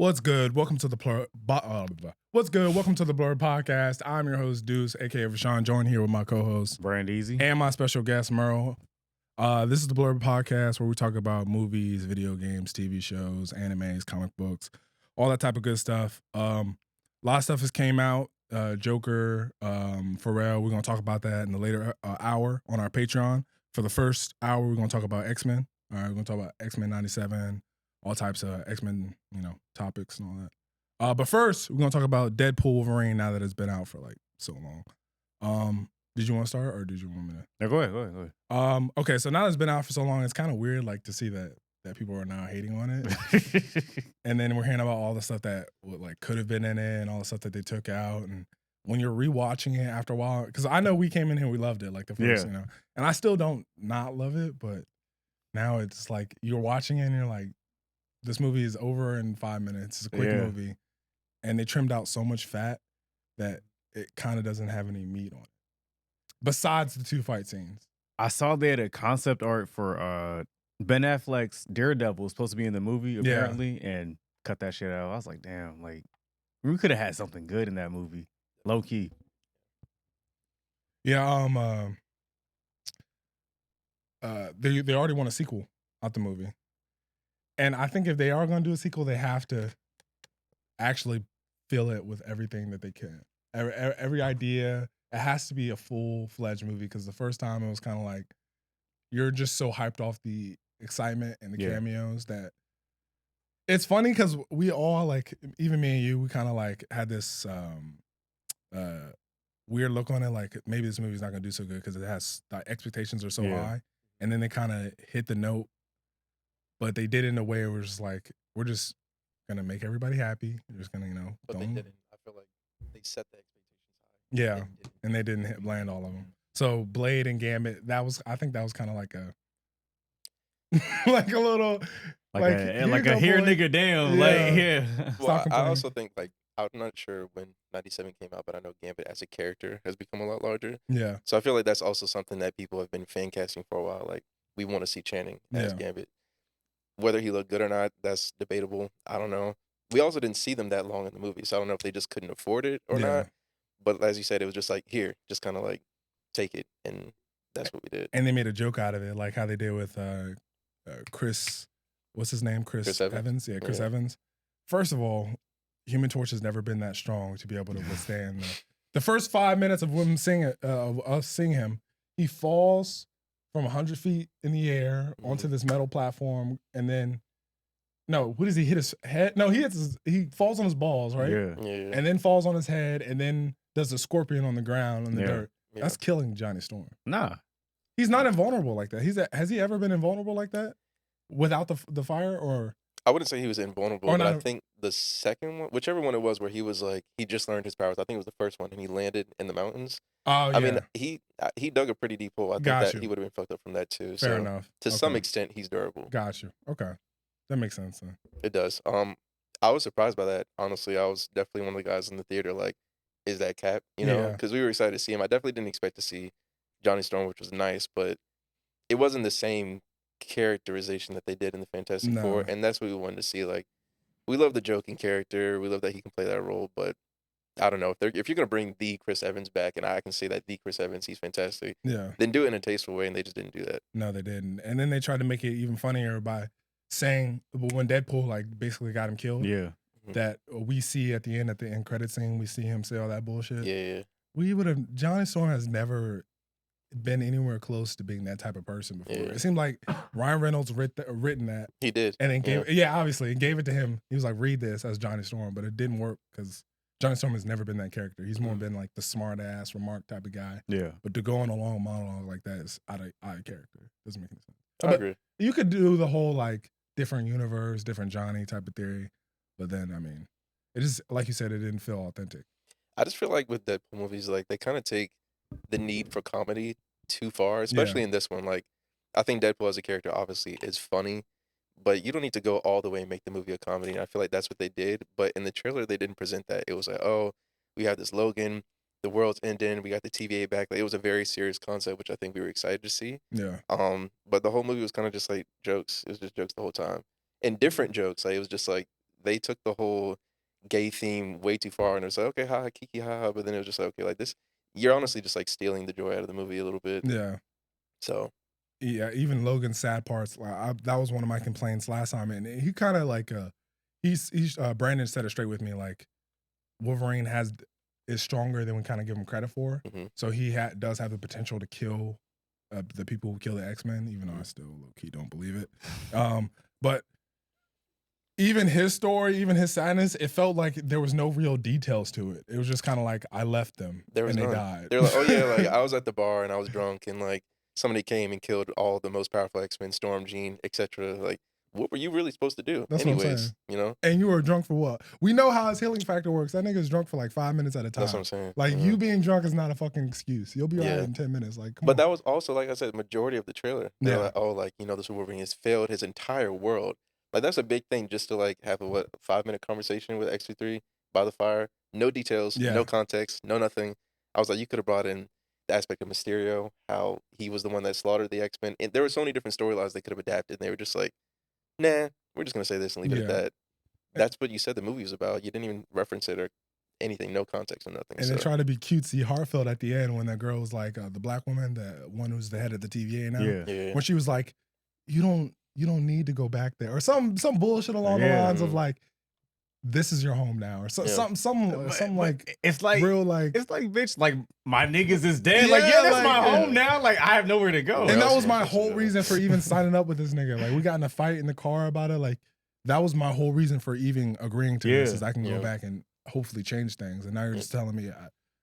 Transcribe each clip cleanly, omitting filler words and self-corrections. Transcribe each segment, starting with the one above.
What's good? Welcome to the What's good? Welcome to the Blerd podcast. I'm your host Deuce, aka Rashawn, joined here with my co-host Brand Easy and my special guest Merrill. This is the Blerd podcast where we talk about movies, video games, TV shows, animes, comic books, all that type of good stuff. A lot of stuff has came out. Joker, Pharrell. We're gonna talk about that in the later hour on our Patreon. For the first hour, we're gonna talk about X-Men. All right, we're gonna talk about X-Men '97. All types of X-Men, topics and all that. But first, we're gonna talk about Deadpool Wolverine now that it's been out for like so long. Did you want to start or did you want me to? No, go ahead. Okay, so now that it's been out for so long, it's kind of weird like to see that people are now hating on it. And then we're hearing about all the stuff that could have been in it and all the stuff that they took out. And when you're rewatching it after a while, because I know we came in here, we loved it, like the first, and I still don't not love it, but now it's like you're watching it and you're like, this movie is over in 5 minutes. It's a quick movie. And they trimmed out so much fat that it kind of doesn't have any meat on it. Besides the two fight scenes. I saw they had a concept art for Ben Affleck's Daredevil was supposed to be in the movie, apparently, and cut that shit out. I was like, damn, like, we could have had something good in that movie. Low key. Yeah, they already want a sequel out the movie. And I think if they are going to do a sequel, they have to actually fill it with everything that they can. Every idea, it has to be a full-fledged movie because the first time it was kind of like, you're just so hyped off the excitement and the cameos that it's funny because we all, like, even me and you, we kind of like had this weird look on it, like maybe this movie's not going to do so good because it has, the expectations are so high. And then they kind of hit the note. But they did it in a way where it's like, we're just going to make everybody happy. We're just going to, But they didn't. I feel like they set the expectations high. Yeah, and they didn't land all of them. So Blerd and Gambit, I think that was kind of like a, like a little, like a here nigga damn, Well, I also think, like, I'm not sure when 97 came out, but I know Gambit as a character has become a lot larger. Yeah. So I feel like that's also something that people have been fan casting for a while. Like, we want to see Channing as Gambit. Whether he looked good or not, that's debatable. I don't know. We also didn't see them that long in the movie, so I don't know if they just couldn't afford it or not. But as you said, it was just like, here, just kind of like, take it, and that's what we did. And they made a joke out of it, like how they did with Chris, what's his name? Chris Evans? Yeah, Chris Evans. First of all, Human Torch has never been that strong to be able to withstand the first 5 minutes of him singing, of us seeing him. He falls from 100 feet in the air onto this metal platform, and then, what does he hit his head? No, he falls on his balls, right? Yeah. And then falls on his head, and then does a scorpion on the ground in the dirt. Yeah. That's killing Johnny Storm. Nah. He's not invulnerable like that. Has he ever been invulnerable like that? Without the fire, or? I wouldn't say he was invulnerable, but I think the second one, whichever one it was, where he was like, he just learned his powers. I think it was the first one, and he landed in the mountains. Oh, yeah. I mean, he dug a pretty deep hole. I think that he would have been fucked up from that too. Fair enough. To some extent, he's durable. Got you. Okay, that makes sense then. It does. I was surprised by that. Honestly, I was definitely one of the guys in the theater. Like, is that Cap? You know, because we were excited to see him. I definitely didn't expect to see Johnny Storm, which was nice, but it wasn't the same characterization that they did in the Fantastic Four, and that's what we wanted to see. Like, we love the joking character. We love that he can play that role, but I don't know if you're gonna bring the Chris Evans back, and I can say that the Chris Evans, he's fantastic. Yeah. Then do it in a tasteful way, and they just didn't do that. No, they didn't. And then they tried to make it even funnier by saying when Deadpool basically got him killed. Yeah. That we see at the end credit scene, we see him say all that bullshit. Yeah. Johnny Storm has never been anywhere close to being that type of person before. It seemed like Ryan Reynolds written that. He did. And then obviously, and gave it to him. He was like, read this as Johnny Storm, but it didn't work because Johnny Storm has never been that character. He's more been like the smart ass, remark type of guy. Yeah. But to go on a long monologue like that is out of character. Doesn't make any sense. I agree. You could do the whole like different universe, different Johnny type of theory, but then I mean, it just, like you said, it didn't feel authentic. I just feel like with Deadpool movies, like they kind of take the need for comedy too far, especially in this one. Like, I think Deadpool as a character obviously is funny, but you don't need to go all the way and make the movie a comedy. And I feel like that's what they did. But in the trailer, they didn't present that. It was like, oh, we have this Logan, the world's ending, we got the TVA back. Like, it was a very serious concept, which I think we were excited to see. Yeah. But the whole movie was kind of just like jokes. It was just jokes the whole time, and different jokes. Like, it was just like they took the whole gay theme way too far, and it was like, okay, ha, kiki, ha, ha, but then it was just like, okay, like this, you're honestly just like stealing the joy out of the movie a little bit. Yeah. So. Yeah, even Logan's sad parts. Like that was one of my complaints last time, and he kind of like he's Brandon said it straight with me. Like Wolverine is stronger than we kind of give him credit for. So he does have the potential to kill the people who kill the X-Men, even though I still low key don't believe it. But even his story, even his sadness, it felt like there was no real details to it. It was just kind of like I left them and they died. They're like, oh yeah, like I was at the bar and I was drunk and like somebody came and killed all the most powerful X-Men, Storm, Jean, etc. Like, what were you really supposed to do? That's anyways, what I'm saying. You know? And you were drunk for what? We know how his healing factor works. That nigga's drunk for like 5 minutes at a time. That's what I'm saying. Like you being drunk is not a fucking excuse. You'll be all right in 10 minutes. Like, come on. That was also, like I said, majority of the trailer. They're like, oh, like, you know, this Wolverine has failed his entire world. Like, that's a big thing just to like have a 5-minute conversation with X-23 by the fire. No details, no context, no nothing. I was like, you could have brought in the aspect of Mysterio, how he was the one that slaughtered the X-Men. And there were so many different storylines they could have adapted. And they were just like, nah, we're just going to say this and leave it at that. That's what you said the movie was about. You didn't even reference it or anything, no context or nothing. And they try to be cutesy heartfelt at the end when that girl was like, the black woman, the one who's the head of the TVA now. Yeah. When she was like, you don't need to go back there. Or some bullshit along the lines of like, this is your home now, or something like it's like real like it's like bitch, like my niggas is dead. Like that's like, my home now. Like I have nowhere to go. And that was my whole reason for even signing up with this nigga. Like we got in a fight in the car about it. Like that was my whole reason for even agreeing to this, is I can go back and hopefully change things. And now you're just telling me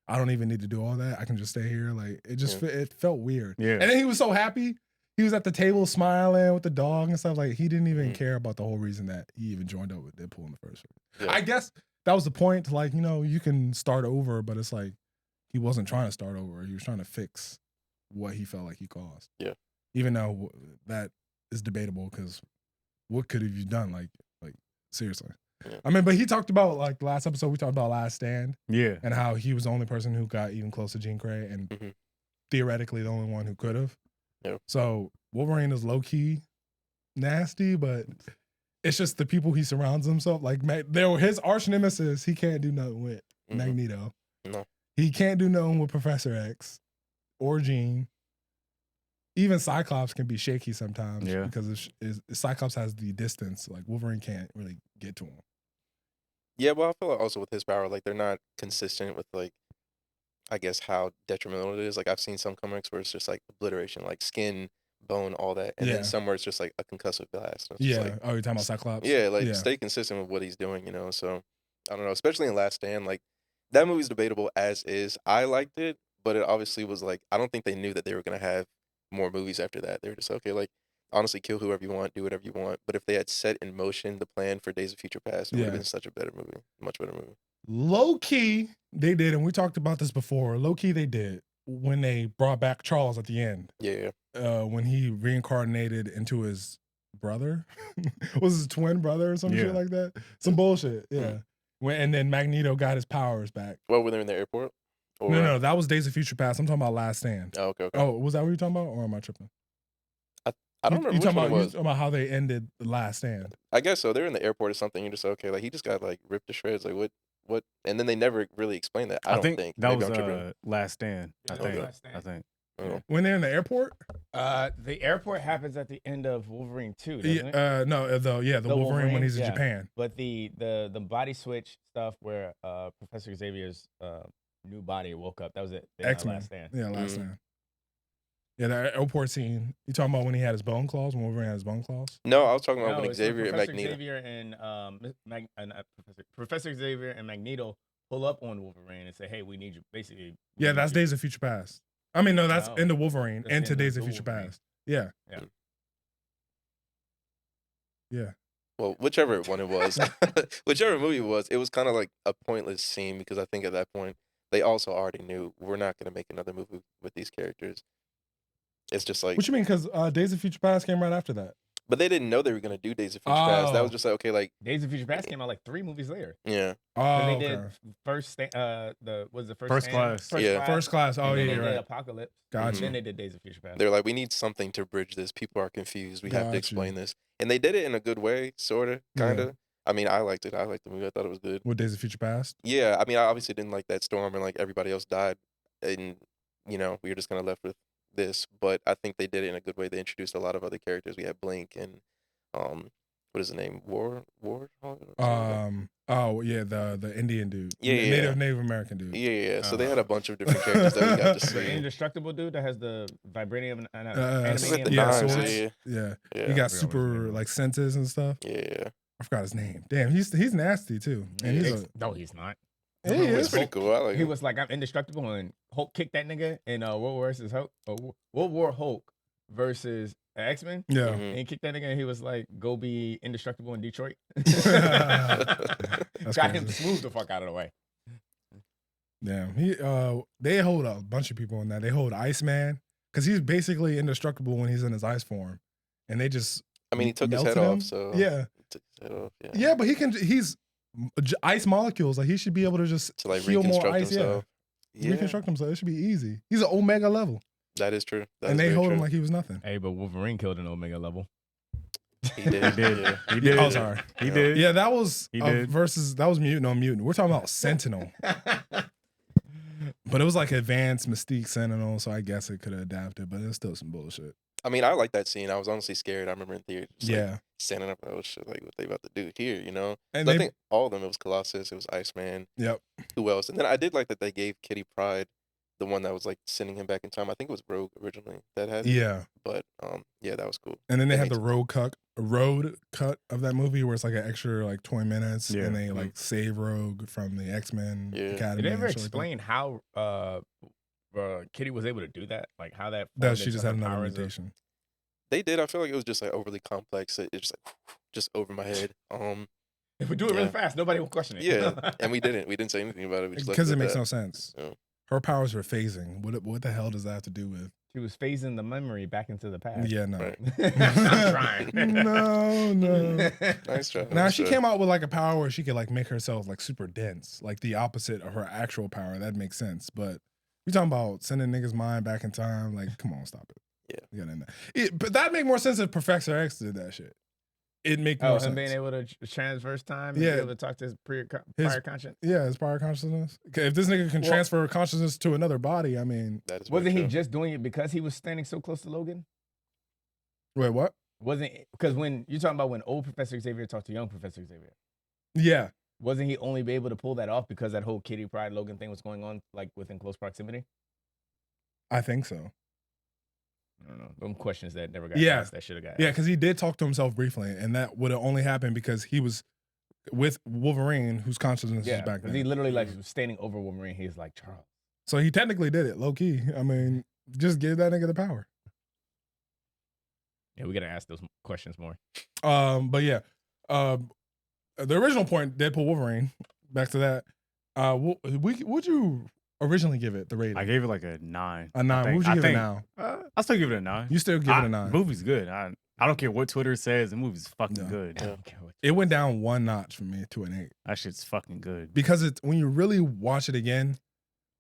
I don't even need to do all that. I can just stay here. Like it just it felt weird. Yeah. And then he was so happy. He was at the table smiling with the dog and stuff. Like he didn't even care about the whole reason that he even joined up with Deadpool in the first one. I guess that was the point. To like, you know, you can start over, but it's like he wasn't trying to start over. He was trying to fix what he felt like he caused. Yeah. Even though that is debatable, because what could have you done? Like seriously. Yeah. I mean, but he talked about like last episode. We talked about Last Stand. Yeah. And how he was the only person who got even close to Jean Grey, and theoretically the only one who could have. Yeah. So Wolverine is low key nasty, but it's just the people he surrounds himself. Like they were his arch nemesis. He can't do nothing with Magneto. No. He can't do nothing with Professor X or Jean. Even Cyclops can be shaky sometimes because Cyclops has the distance. Like Wolverine can't really get to him. Yeah, well, I feel like also with his power, like they're not consistent with like, I guess how detrimental it is. Like I've seen some comics where it's just like obliteration, like skin, bone, all that, and then somewhere it's just like a concussive blast. So yeah. Like, oh, you're talking about Cyclops? Yeah, like stay consistent with what he's doing, you know. So I don't know, especially in Last Stand. Like that movie's debatable as is. I liked it, but it obviously was like I don't think they knew that they were gonna have more movies after that. They were just okay, like honestly, kill whoever you want, do whatever you want. But if they had set in motion the plan for Days of Future Past, it would have been such a better movie, much better movie. Low key, they did, and we talked about this before. Low key, they did when they brought back Charles at the end. Yeah. When he reincarnated into his brother, was his twin brother or some shit like that? Some bullshit. Yeah. And then Magneto got his powers back. Well, were they in the airport? Or... No, that was Days of Future Past. I'm talking about Last Stand. Oh, okay. Oh, was that what you're talking about, or am I tripping? I don't remember which one it was. You talking about how they ended the Last Stand? I guess so. They're in the airport or something. You're just okay. Like he just got like ripped to shreds. Like what? And then they never really explained that. I don't think that Maybe was Last Stand. I think. When they're in the airport? The airport happens at the end of Wolverine 2, doesn't it? No, the Wolverine when he's in Japan. But the body switch stuff where Professor Xavier's new body woke up, that was it. X-Men. Last Stand. Yeah, Last Stand. Yeah, the airport scene. You talking about when he had his bone claws? When Wolverine had his bone claws? No, I was talking about when Xavier and Magneto. Xavier and Professor Xavier and Magneto pull up on Wolverine and say, "Hey, we need you." Basically. Yeah, that's Days of Future Past. I mean, no, that's into Wolverine, into Days of Future Past. Yeah. Well, whichever one it was, whichever movie it was kind of like a pointless scene because I think at that point they also already knew we're not going to make another movie with these characters. It's just like... What you mean? Because Days of Future Past came right after that. But they didn't know they were going to do Days of Future Past. That was just like, okay, like... Days of Future Past came out like 3 movies later. Yeah. Oh, they did First Class. First Class. Oh, yeah, you're right. Apocalypse. Gotcha. And then they did Days of Future Past. They're like, we need something to bridge this. People are confused. We have to explain this. And they did it in a good way, sort of, kind of. I mean, I liked it. I liked the movie. I thought it was good. What, Days of Future Past? Yeah, I mean, I obviously didn't like that storm and like everybody else died, and we were just kind of left with this. But I think they did it in a good way. They introduced a lot of other characters. We had Blink and what is the name? Warhol? Oh yeah, the Indian dude. Yeah, Native American dude. Yeah. So they had a bunch of different characters that we got to The see. indestructible dude that has the vibranium and yeah. He got super like senses and stuff. Yeah. I forgot his name. Damn, he's nasty too. And no, he's not. He is. It's pretty cool. I like He it. was like, I'm indestructible, and Hulk kicked that nigga in World War Hulk versus X-Men. Yeah. Mhm. And he kicked that nigga, and he was like, go be indestructible in Detroit. That's Got him crazy. smooth the fuck out of the way. Damn. They hold a bunch of people in that. They hold Iceman because he's basically indestructible when he's in his ice form, and they just. I mean, he took his melted head him. off, so Yeah. He took his head off. Yeah. Yeah, but he's ice molecules. Like he should be able to just To like heal more reconstruct ice. himself. Yeah. Reconstruct himself. It should be easy. He's an Omega level, That is true. That and is they very hold true. him like he was nothing. Hey, but Wolverine killed an Omega level. He did. Yeah. He did. Oh, sorry. He did. Yeah, that was He did. that was Mutant on Mutant. We're talking about Sentinel, but it was like advanced Mystique Sentinel, so I guess it could have adapted, but it's still some bullshit. I mean, I like that scene. I was honestly scared. I remember in theater, just, like, Yeah, standing up and I was shit, like, what they about to do here, you know? and I think all of them, it was Colossus, it was Iceman. Yep. Who else? And then I did like that they gave Kitty Pryde the one that was like sending him back in time. I think it was Rogue originally that had it. Yeah, But yeah, that was cool. and then they That had the road cut of that movie where it's like an extra like 20 minutes, Yeah. and they like save Rogue from the X-Men Yeah. Academy. Did they ever and shit like that. explain how Kitty was able to do that? Like how that? That formed she into just her had another powers of- mutation? They did. I feel like it was just like overly complex. It's just like just over my head. If we do it really Yeah. fast, nobody will question it. Yeah, and we didn't say anything about it. We just left Because it at makes that. no sense. Yeah. Her powers are phasing. What the hell does that have to do with? She was phasing the memory back into the past. Yeah, no. Right. I'm trying. No. Nice try. Now nice she try. came out with like a power where she could like make herself like super dense, like the opposite of her actual power. That makes sense. But we talking about sending niggas' mind back in time. Like, come on, stop it. Yeah. You gotta end that. But that make more sense if Professor X did that shit. It make more Oh, sense. him being able to transverse time and Yeah. be able to talk to his prior conscience. Yeah, his prior consciousness. 'Cause if this nigga can transfer consciousness to another body, I mean, That is Wasn't very he true. just doing it because he was standing so close to Logan? wait, what? Wasn't because when you're talking about when old Professor Xavier talked to young Professor Xavier, Yeah. wasn't he only be able to pull that off because that whole Kitty Pryde Logan thing was going on like within close proximity? I think so. I don't know. Them questions that never got Yeah. asked that should have got Yeah, asked. because he did talk to himself briefly, and that would have only happened because he was with Wolverine, whose consciousness Yeah, was back because then. he literally like was standing over Wolverine. He's like, Charles. So he technically did it, low key. I mean, just give that nigga the power. Yeah, we gotta ask those questions more. But yeah, the original point, Deadpool Wolverine. Back to that. Would you originally give it the rating? I gave it like a 9. A 9. What would you give it now? I still give it a 9. You still give it a 9. The movie's good. I don't care what Twitter says. The movie's fucking Yeah. good. Yeah. It went down 1 notch for me to an 8 That shit's fucking good. because it's when you really watch it again.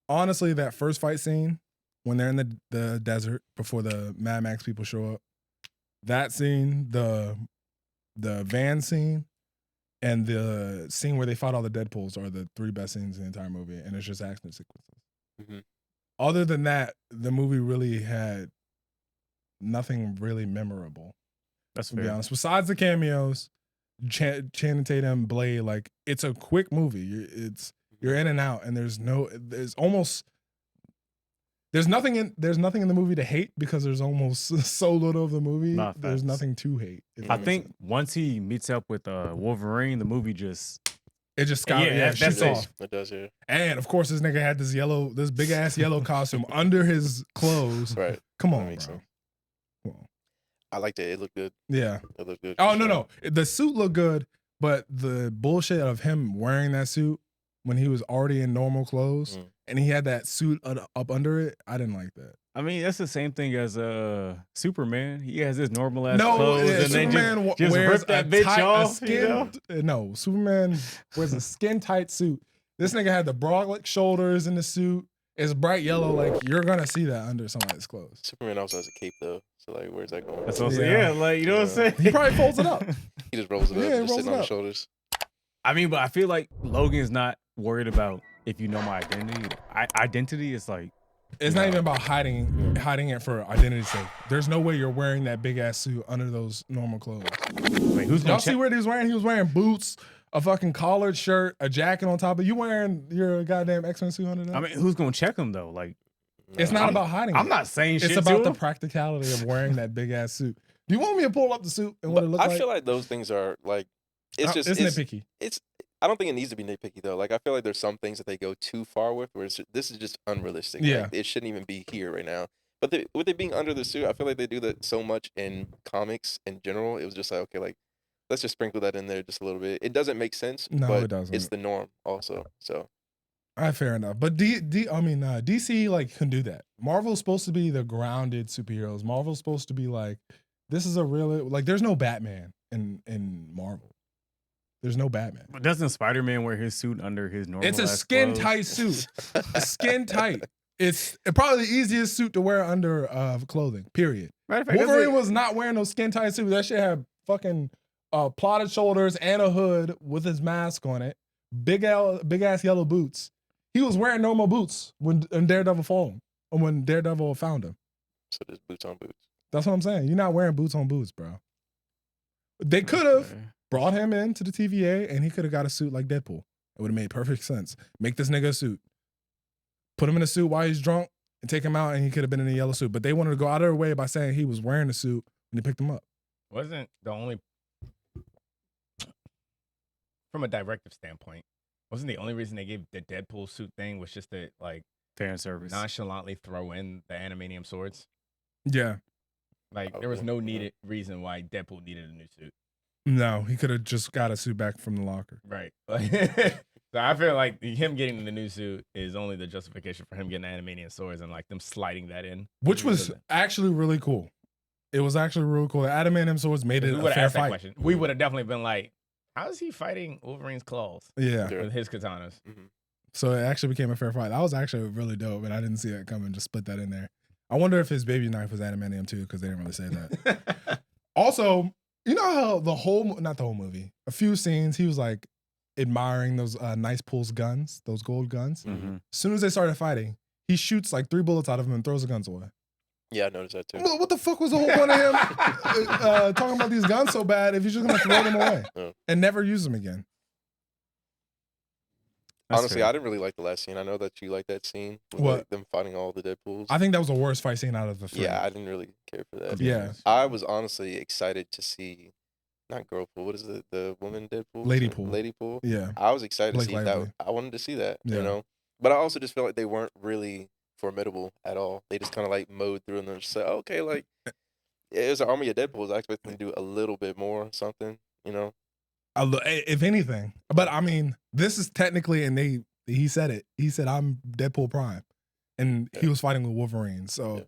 Honestly, that first fight scene when they're in the desert before the Mad Max people show up, that scene, the van scene, and the scene where they fought all the Deadpools are the 3 best scenes in the entire movie, and it's just action sequences. Mhm. Other than that, the movie really had nothing really memorable. That's To be fair. honest, besides the cameos, Channing Tatum, Blade, like it's a quick movie. You're in and out, and there's nothing in the movie to hate because there's almost so little of the movie. Nah, There's facts. nothing to hate. if that I makes think sense. once he meets up with Wolverine, the movie just it just that's shoots it. off. It does, yeah. And of course, this nigga had this big ass yellow costume under his clothes. Right. Come That on, makes bro. sense. Come on. I liked it. It looked good. Yeah. It looked good. Oh for no, sure. no. The suit looked good, but the bullshit of him wearing that suit when he was already in normal clothes and he had that suit up under it, I didn't like that. I mean, that's the same thing as Superman. He has his normal ass No, clothes, and Superman then just wears rip that a bitch tight, off. a You know? skin, no, Superman wears a skin tight suit. This nigga had the broad shoulders in the suit. It's bright yellow. Like you're gonna see that under somebody's clothes. Superman also has a cape though. So like, where's that going? That's what I'm saying. Yeah, like you know what I'm saying. He probably folds it up. He just rolls it up. Yeah, he just rolls sitting it on up. his shoulders. I mean, but I feel like Logan's not worried about if you know my identity. Identity is like it's not even about hiding it for identity's sake. There's no way you're wearing that big ass suit under those normal clothes. Wait, who's Y'all gonna see what he was wearing? He was wearing boots, a fucking collared shirt, a jacket on top of you wearing your goddamn X-Men suit under that? I mean, who's gonna check him though? Like, it's not about hiding I'm it. not saying shit. It's about to the him. practicality of wearing that big ass suit. Do you want me to pull up the suit and what it looks like? I feel like those things are like it's nitpicky. I don't think it needs to be nitpicky though. Like I feel like there's some things that they go too far with, where this is just unrealistic. Yeah, like, it shouldn't even be here right now. But with it being under the suit, I feel like they do that so much in comics in general. It was just like, okay, like let's just sprinkle that in there just a little bit. It doesn't make sense, but it doesn't. It's the norm also. So, fair enough. But DC like can do that. Marvel's supposed to be the grounded superheroes. Marvel's supposed to be like, this is a real like. There's no Batman in Marvel. There's no Batman. But doesn't Spider-Man wear his suit under his normal? It's a skin tight suit. Skin tight. It's probably the easiest suit to wear under clothing. Period. Matter of fact, Wolverine was not wearing no skin tight suit. That shit had fucking plotted shoulders and a hood with his mask on it. Big ass yellow boots. He was wearing normal boots when Daredevil found him. So there's boots on boots. That's what I'm saying. You're not wearing boots on boots, bro. They could have brought him into the TVA and he could have got a suit like Deadpool. It would have made perfect sense. Make this nigga a suit. Put him in a suit while he's drunk and take him out and he could have been in a yellow suit. But they wanted to go out of their way by saying he was wearing a suit when they picked him up. Wasn't the only, from a directive standpoint, wasn't the only reason they gave the Deadpool suit thing was just to like fan service, nonchalantly throw in the adamantium swords? Yeah. Like there was no reason why Deadpool needed a new suit. No, he could have just got a suit back from the locker. Right. So I feel like him getting the new suit is only the justification for him getting adamantium swords and like them sliding that in. Which was actually really cool. It was actually really cool. The adamantium swords made it a fair fight. Question. We would have definitely been like, how is he fighting Wolverine's claws? Yeah. With his katanas. Mm-hmm. So it actually became a fair fight. That was actually really dope, and I didn't see that coming. Just split that in there. I wonder if his baby knife was adamantium too, because they didn't really say that. Also, you know how not the whole movie, a few scenes, he was like admiring those Nice Pulls guns, those gold guns. Mm-hmm. As soon as they started fighting, he shoots like 3 bullets out of them and throws the guns away. Yeah, I noticed that too. Well, what the fuck was the whole point of him talking about these guns so bad if you're just gonna throw them away and never use them again? Honestly, I didn't really like the last scene. I know that you like that scene with like, them fighting all the Deadpools. I think that was the worst fight scene out of the 3. Yeah, I didn't really care for that. Yeah. I was honestly excited to see, not Girlpool, what is it? The woman Deadpool? Ladypool. Yeah. I was excited Blake to see Lively. that. I wanted to see that, Yeah. you know? But I also just felt like they weren't really formidable at all. They just kind of like mowed through and they're just like, okay, like, it was an army of Deadpools. I expected them to do a little bit more something, you know? If anything. But I mean, this is technically, and he said it. He said, I'm Deadpool Prime. And he was fighting with Wolverine. So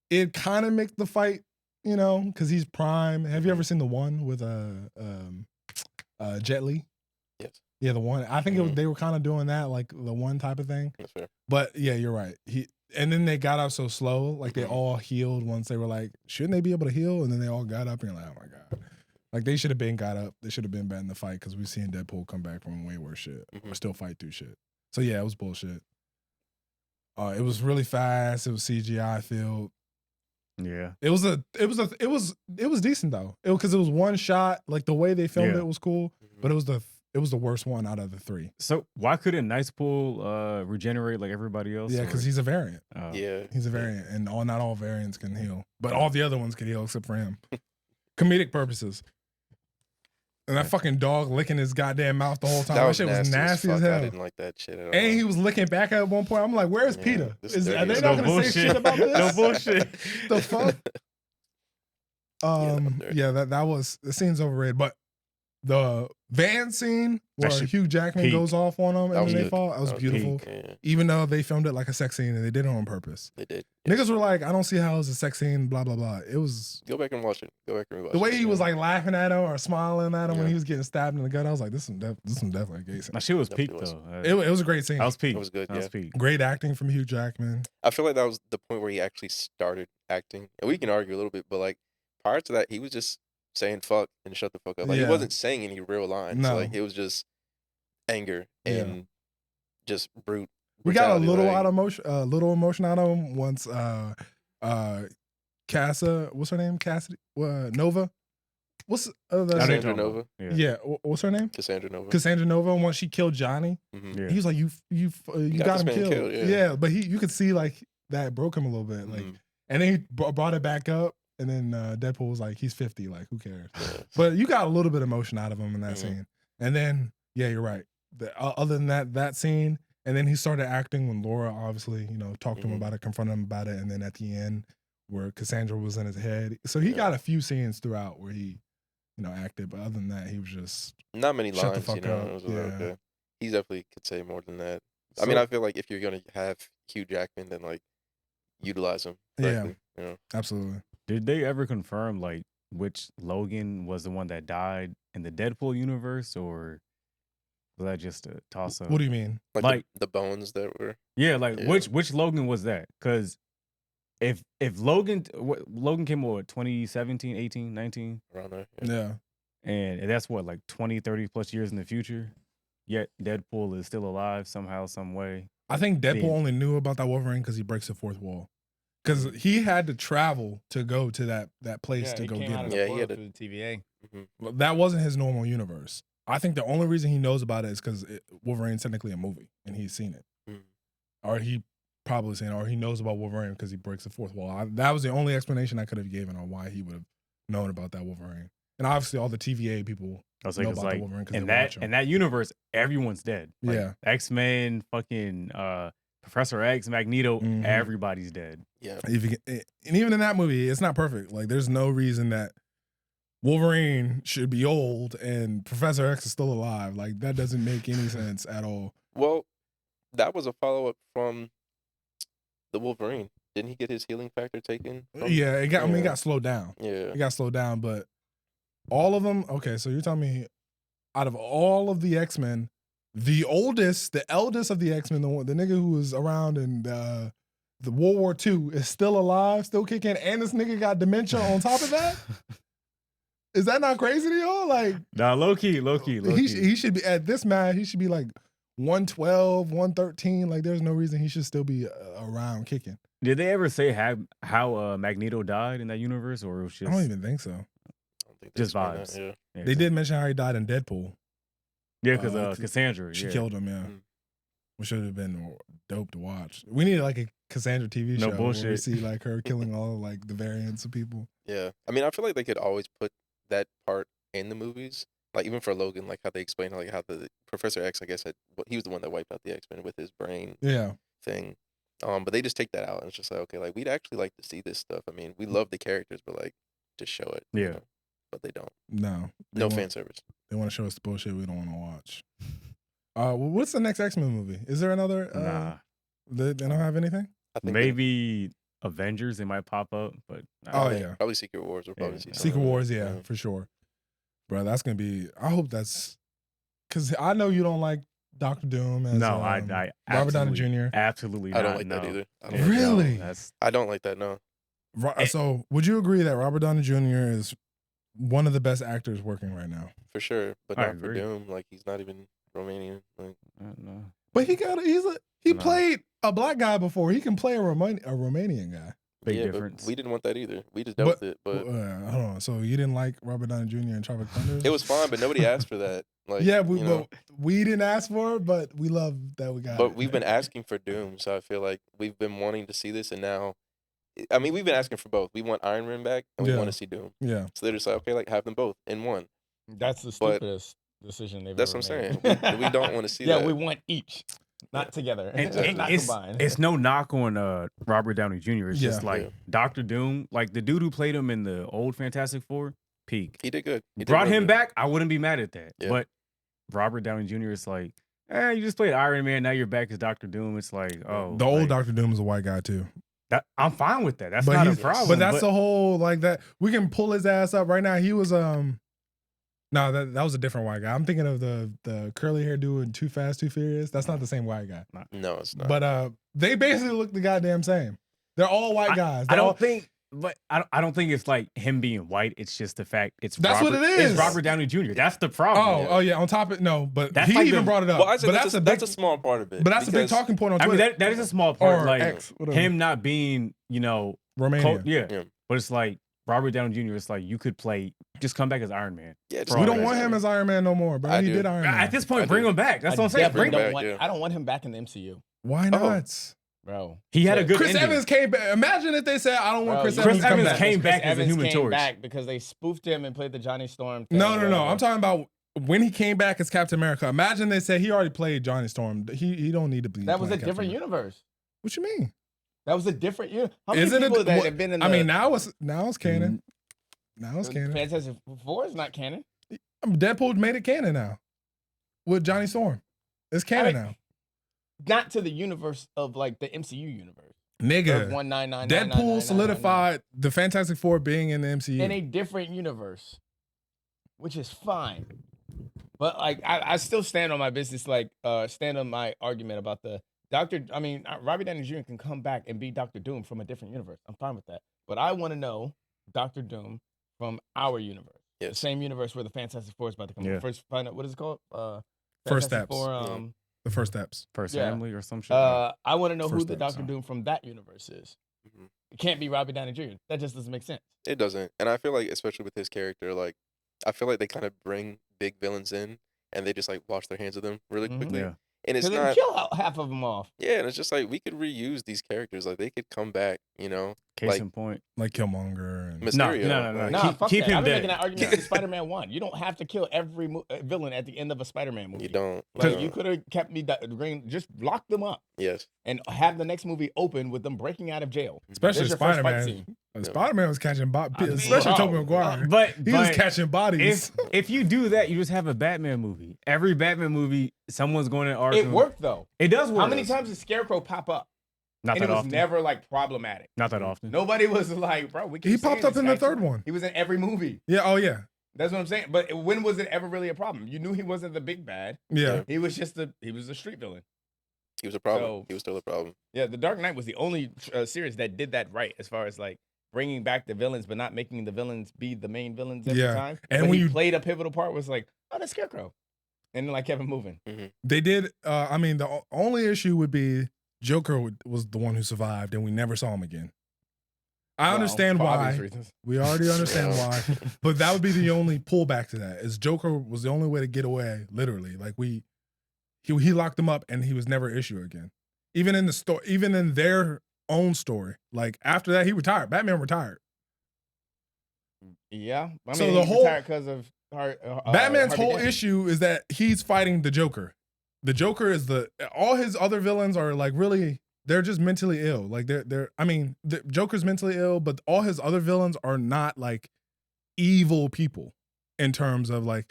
it kind of makes the fight, you know, because he's Prime. Have you ever seen the one with Jet Li? Yes. Yeah, the one. I think they were kind of doing that, like the one type of thing. That's fair. But yeah, you're right. And then they got up so slow, like they all healed once they were like, shouldn't they be able to heal? And then they all got up and you're like, oh my God. Like they should have been got up. They should have been bad in the fight because we've seen Deadpool come back from way worse shit or still fight through shit. So yeah, it was bullshit. It was really fast. It was CGI filled. Yeah. It was decent though. Because it was one shot. Like the way they filmed it was cool, but it was the worst one out of the 3. So why couldn't Nice Pool regenerate like everybody else? Yeah, because he's a variant. Yeah, he's a variant, and not all variants can heal, but all the other ones can heal except for him. Comedic purposes. And that fucking dog licking his goddamn mouth the whole time. That shit was nasty as hell. I didn't like that shit at all. And he was licking back at one point. I'm like, where's Peter? Are they not going to say shit about this? No bullshit. The fuck? That was, the scene's overrated. But the van scene where Hugh Jackman goes off on them and then they fall, that was beautiful. Even though they filmed it like a sex scene and they did it on purpose. They did. Niggas were like, I don't see how it's a sex scene, blah, blah, blah. It was... Go back and watch it. Go back and rewatch it. The way he was like laughing at him or smiling at him when he was getting stabbed in the gut, I was like, this is definitely a gay scene. My shit was peak though. It was a great scene. I was peak. It was good, peak. Great acting from Hugh Jackman. I feel like that was the point where he actually started acting. And we can argue a little bit, but like prior to that, he was just saying fuck and shut the fuck up. Like he wasn't saying any real lines. No. Like it was just anger and just brute. We got a little like, out of emotion, emotion out of him once. Cassa, what's her name? Cassidy, Nova. What's Cassandra Nova? Yeah, what's her name? Cassandra Nova. Cassandra Nova. Once she killed Johnny, he was like, "You got him killed." Yeah, but you could see like that broke him a little bit, like, and then he brought it back up, and then Deadpool was like, "He's 50, like who cares?" But you got a little bit of emotion out of him in that scene, and then you're right. Other than that scene, and then he started acting when Laura obviously talked to him about it, confronted him about it, and then at the end where Cassandra was in his head, so he got a few scenes throughout where he acted, but other than that, he was just not many shut lines. The fuck It was okay. He definitely could say more than that. So, I mean, I feel like if you're gonna have Hugh Jackman, then like utilize him correctly. Absolutely. Did they ever confirm like which Logan was the one that died in the Deadpool universe, or was that just a toss up? What do you mean? Like the bones that were? Yeah, like which Logan was that? Because if Logan came out 2017, 18, 19? Around there. Yeah. And that's what, like 20, 30 plus years in the future? Yet Deadpool is still alive somehow, some way. I think Deadpool only knew about that Wolverine because he breaks the fourth wall. Because he had to travel to go to that place to go get him. Yeah, he had the TVA. Well, that wasn't his normal universe. I think the only reason he knows about it is because Wolverine's technically a movie and he's seen it. Or he probably seen it, or he knows about Wolverine because he breaks the fourth wall. That was the only explanation I could have given on why he would have known about that Wolverine. And obviously all the TVA people know about the Wolverine because they watch him. In that universe, everyone's dead. Like, X-Men, fucking Professor X, Magneto, everybody's dead. Yeah. And even in that movie, it's not perfect. Like, there's no reason that Wolverine should be old and Professor X is still alive. Like, that doesn't make any sense at all. Well, that was a follow-up from the Wolverine. Didn't he get his healing factor taken? Yeah, it got. I mean, it got slowed down. Yeah, it got slowed down. But all of them. Okay, so you're telling me, out of all of the X-Men, the eldest of the X-Men, the nigga who was around in the World War II is still alive, still kicking, and this nigga got dementia on top of that. Is that not crazy to y'all? Like, nah, low key. He should be at this match. He should be like 112, 113. Like, there's no reason he should still be around kicking. Did they ever say how Magneto died in that universe, or it was just? I don't even think so. I don't think just vibes. That, yeah. They did mention how he died in Deadpool. Yeah, because Cassandra. She killed him. Yeah, which should have been dope to watch. We needed like a Cassandra TV show. No bullshit. Where we see like her killing all like the variants of people. Yeah, I mean, I feel like they could always put that part in the movies. Like even for Logan, like how they explain like how the Professor X, I guess, he was the one that wiped out the X-Men with his brain thing. But they just take that out and it's just like, okay, like we'd actually like to see this stuff. I mean, we love the characters, but like just show it. Yeah. But they don't. No fan service. They want to show us the bullshit we don't want to watch. Well, what's the next X-Men movie? Is there another? Nah. They don't have anything? I think maybe Avengers, they might pop up, but probably Secret Wars will probably see Secret Wars, for sure. Bro, that's gonna be. I hope that's because I know you don't like Dr. Doom. As, I Robert Downey Jr. Absolutely, I don't like that either. Really? I don't like that. No. So, would you agree that Robert Downey Jr. is one of the best actors working right now? For sure, but not for Doom. Like he's not even Romanian. Like, no. But he played a black guy before. He can play a Romanian guy. Big difference. But we didn't want that either. We just dealt with it. But hold on. So you didn't like Robert Downey Jr. and Tropic Thunder? It was fine, but nobody asked for that. Like, we didn't ask for it, but we love that we got it. But we've been asking for Doom, so I feel like we've been wanting to see this, and now, I mean, we've been asking for both. We want Iron Man back, and we want to see Doom. Yeah. So they're just like, okay, like have them both in one. That's the stupidest decision they've ever made. That's what I'm saying. We don't want to see that. Yeah, we want each. Not together. And not combined. It's no knock on Robert Downey Jr. It's just like Dr. Doom, like the dude who played him in the old Fantastic Four, peak. He did good. Brought him back, I wouldn't be mad at that. Yeah. But Robert Downey Jr. is like, you just played Iron Man, now you're back as Dr. Doom. It's like, oh. The old Dr. Doom is a white guy too. I'm fine with that. That's not a problem. But that's the whole like that. We can pull his ass up right now. He was No, that was a different white guy. I'm thinking of the curly hair dude in Too Fast, Too Furious. That's not the same white guy. No, it's not. But they basically look the goddamn same. They're all white guys. I don't think But I don't think it's like him being white. It's just the fact That's what it is. It's Robert Downey Jr. That's the problem. Oh yeah. On top of no, but That's he like even brought it up. Well, I said but that's a small part of it. But that's a big talking point on I Twitter. mean, that is a small part. Or Like X, whatever. him not being, Romanian. yeah. But it's like Robert Downey Jr. It's like you could just come back as Iron Man. Yeah, we don't want him as Iron Man no more, bro. He did Iron Man. At this point, bring him back. That's what I'm saying. Bring him back. I don't want him back in the MCU. Why not? Bro, he had a good Chris ending. Evans came back. Imagine if they said, I don't want Chris Evans to come Evans back. came back as a Human came Torch. back because they spoofed him and played the Johnny Storm thing. No. I'm talking about when he came back as Captain America. Imagine they said he already played Johnny Storm. He don't need to be. That was a Captain different America. universe. What you mean? That was a different universe. How many Isn't people it? that have been in the... I mean, now it's canon. Now it's canon. Fantastic Four is not canon. Deadpool made it canon now with Johnny Storm. It's canon now. Not to the universe of like the MCU universe. Nigga, 1999, Deadpool solidified the Fantastic Four being in the MCU. in a different universe, which is fine. But like, I still stand on my business, like stand on my argument about the Doctor. I mean, Robbie Downey Jr. can come back and be Doctor Doom from a different universe. I'm fine with that. But I want to know Doctor Doom from our universe, the same universe where the Fantastic Four is about to come. First, find out what is it called. First Steps. Four, the First Steps. First Family or some shit. I want to know who First the Steps, Doctor Doom from that universe is. It can't be Robbie Downey Jr. That just doesn't make sense. It doesn't. And I feel like, especially with his character, like, I feel like they kind of bring big villains in and they just, like, wash their hands of them really quickly. Yeah. And it's Because not... they kill half of them off. Yeah, and it's just like, we could reuse these characters. Like, they could come back, Case in point. Like Killmonger. And Mysterio. No. Nah, Keep him I've been dead. making that argument in Spider-Man 1. You don't have to kill every villain at the end of a Spider-Man movie. You don't. Like, you could have kept me green. Just lock them up Yes. and have the next movie open with them breaking out of jail. Especially There's your first fight Spider-Man. scene. Spider-Man was catching bodies. I mean, Especially bro, Tobey Maguire. But he was catching bodies. If you do that, you just have a Batman movie. Every Batman movie, someone's going to Arkham. It worked though. It does work. How many times did Scarecrow pop up? Not and that it was often. never like problematic. Not that often. Nobody was like, bro, we keep He popped saying up this in the guy third too. one. He was in every movie. Yeah. Oh yeah. That's what I'm saying. But when was it ever really a problem? You knew he wasn't the big bad. Yeah. He was just he was a street villain. He was a problem. So- He was still a problem. Yeah, The Dark Knight was the only series that did that right, as far as like bringing back the villains, but not making the villains be the main villains every Yeah. time. And but when he you- played a pivotal part, was like, oh, that's Scarecrow, and then like kept it moving. They did. I mean, the only issue would be Joker was the one who survived, and we never saw him again. I understand for obvious why. reasons. We already understand why. But that would be the only pullback to that. Is Joker was the only way to get away, literally. Like he locked him up and he was never issue again. Even in the story, even in their own story. Like after that, he retired. Batman retired. Yeah, I mean, So the he whole- retired because of Batman's Harvey whole Dent. issue is that he's fighting the Joker. The Joker is all his other villains are like really, they're just mentally ill. Like I mean, the Joker's mentally ill, but all his other villains are not like evil people in terms of like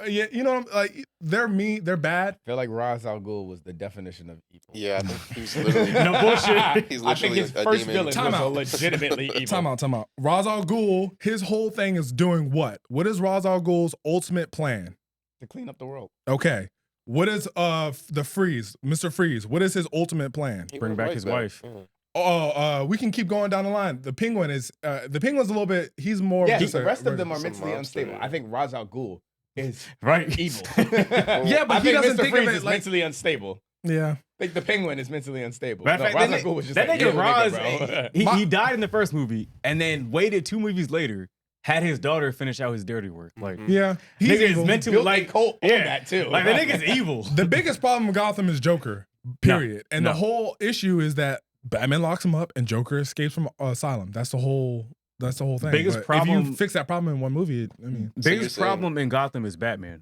yeah, you know, like they're mean, they're bad. I feel like Ra's al Ghul was the definition of evil. Yeah, I think he's literally... No bullshit. He's I think literally his a first demon. villain Time was out. legitimately evil. Time out. Ra's al Ghul, his whole thing is doing what? What is Ra's al Ghul's ultimate plan? To clean up the world. Okay. What is the Freeze, Mr. Freeze? What is his ultimate plan? He Bring went back right his wife. Yeah. Oh, we can keep going down the line. The Penguin is the Penguin's a little bit. He's more. Yeah, just the a- rest of them are some mentally monster. unstable. I think Ra's al Ghul is Right. evil. Yeah, but I he think doesn't Mr. think of Freeze it is like- mentally unstable. Yeah. I think the Penguin is mentally unstable. Matter of No, fact, Ra's al Ghul was just that like, nigga "Yeah, Ra's, bro." he died in the first movie and then waited 2 movies later, had his daughter finish out his dirty work. Like, Yeah. He's nigga is evil. mentally Built like a cult on yeah, that too. like the nigga's evil. The biggest problem with Gotham is Joker. Period. And the whole issue is that Batman locks him up and Joker escapes from asylum. That's the whole thing. Biggest But if problem- you fix that problem in one movie, I mean, So you're Biggest saying- problem in Gotham is Batman.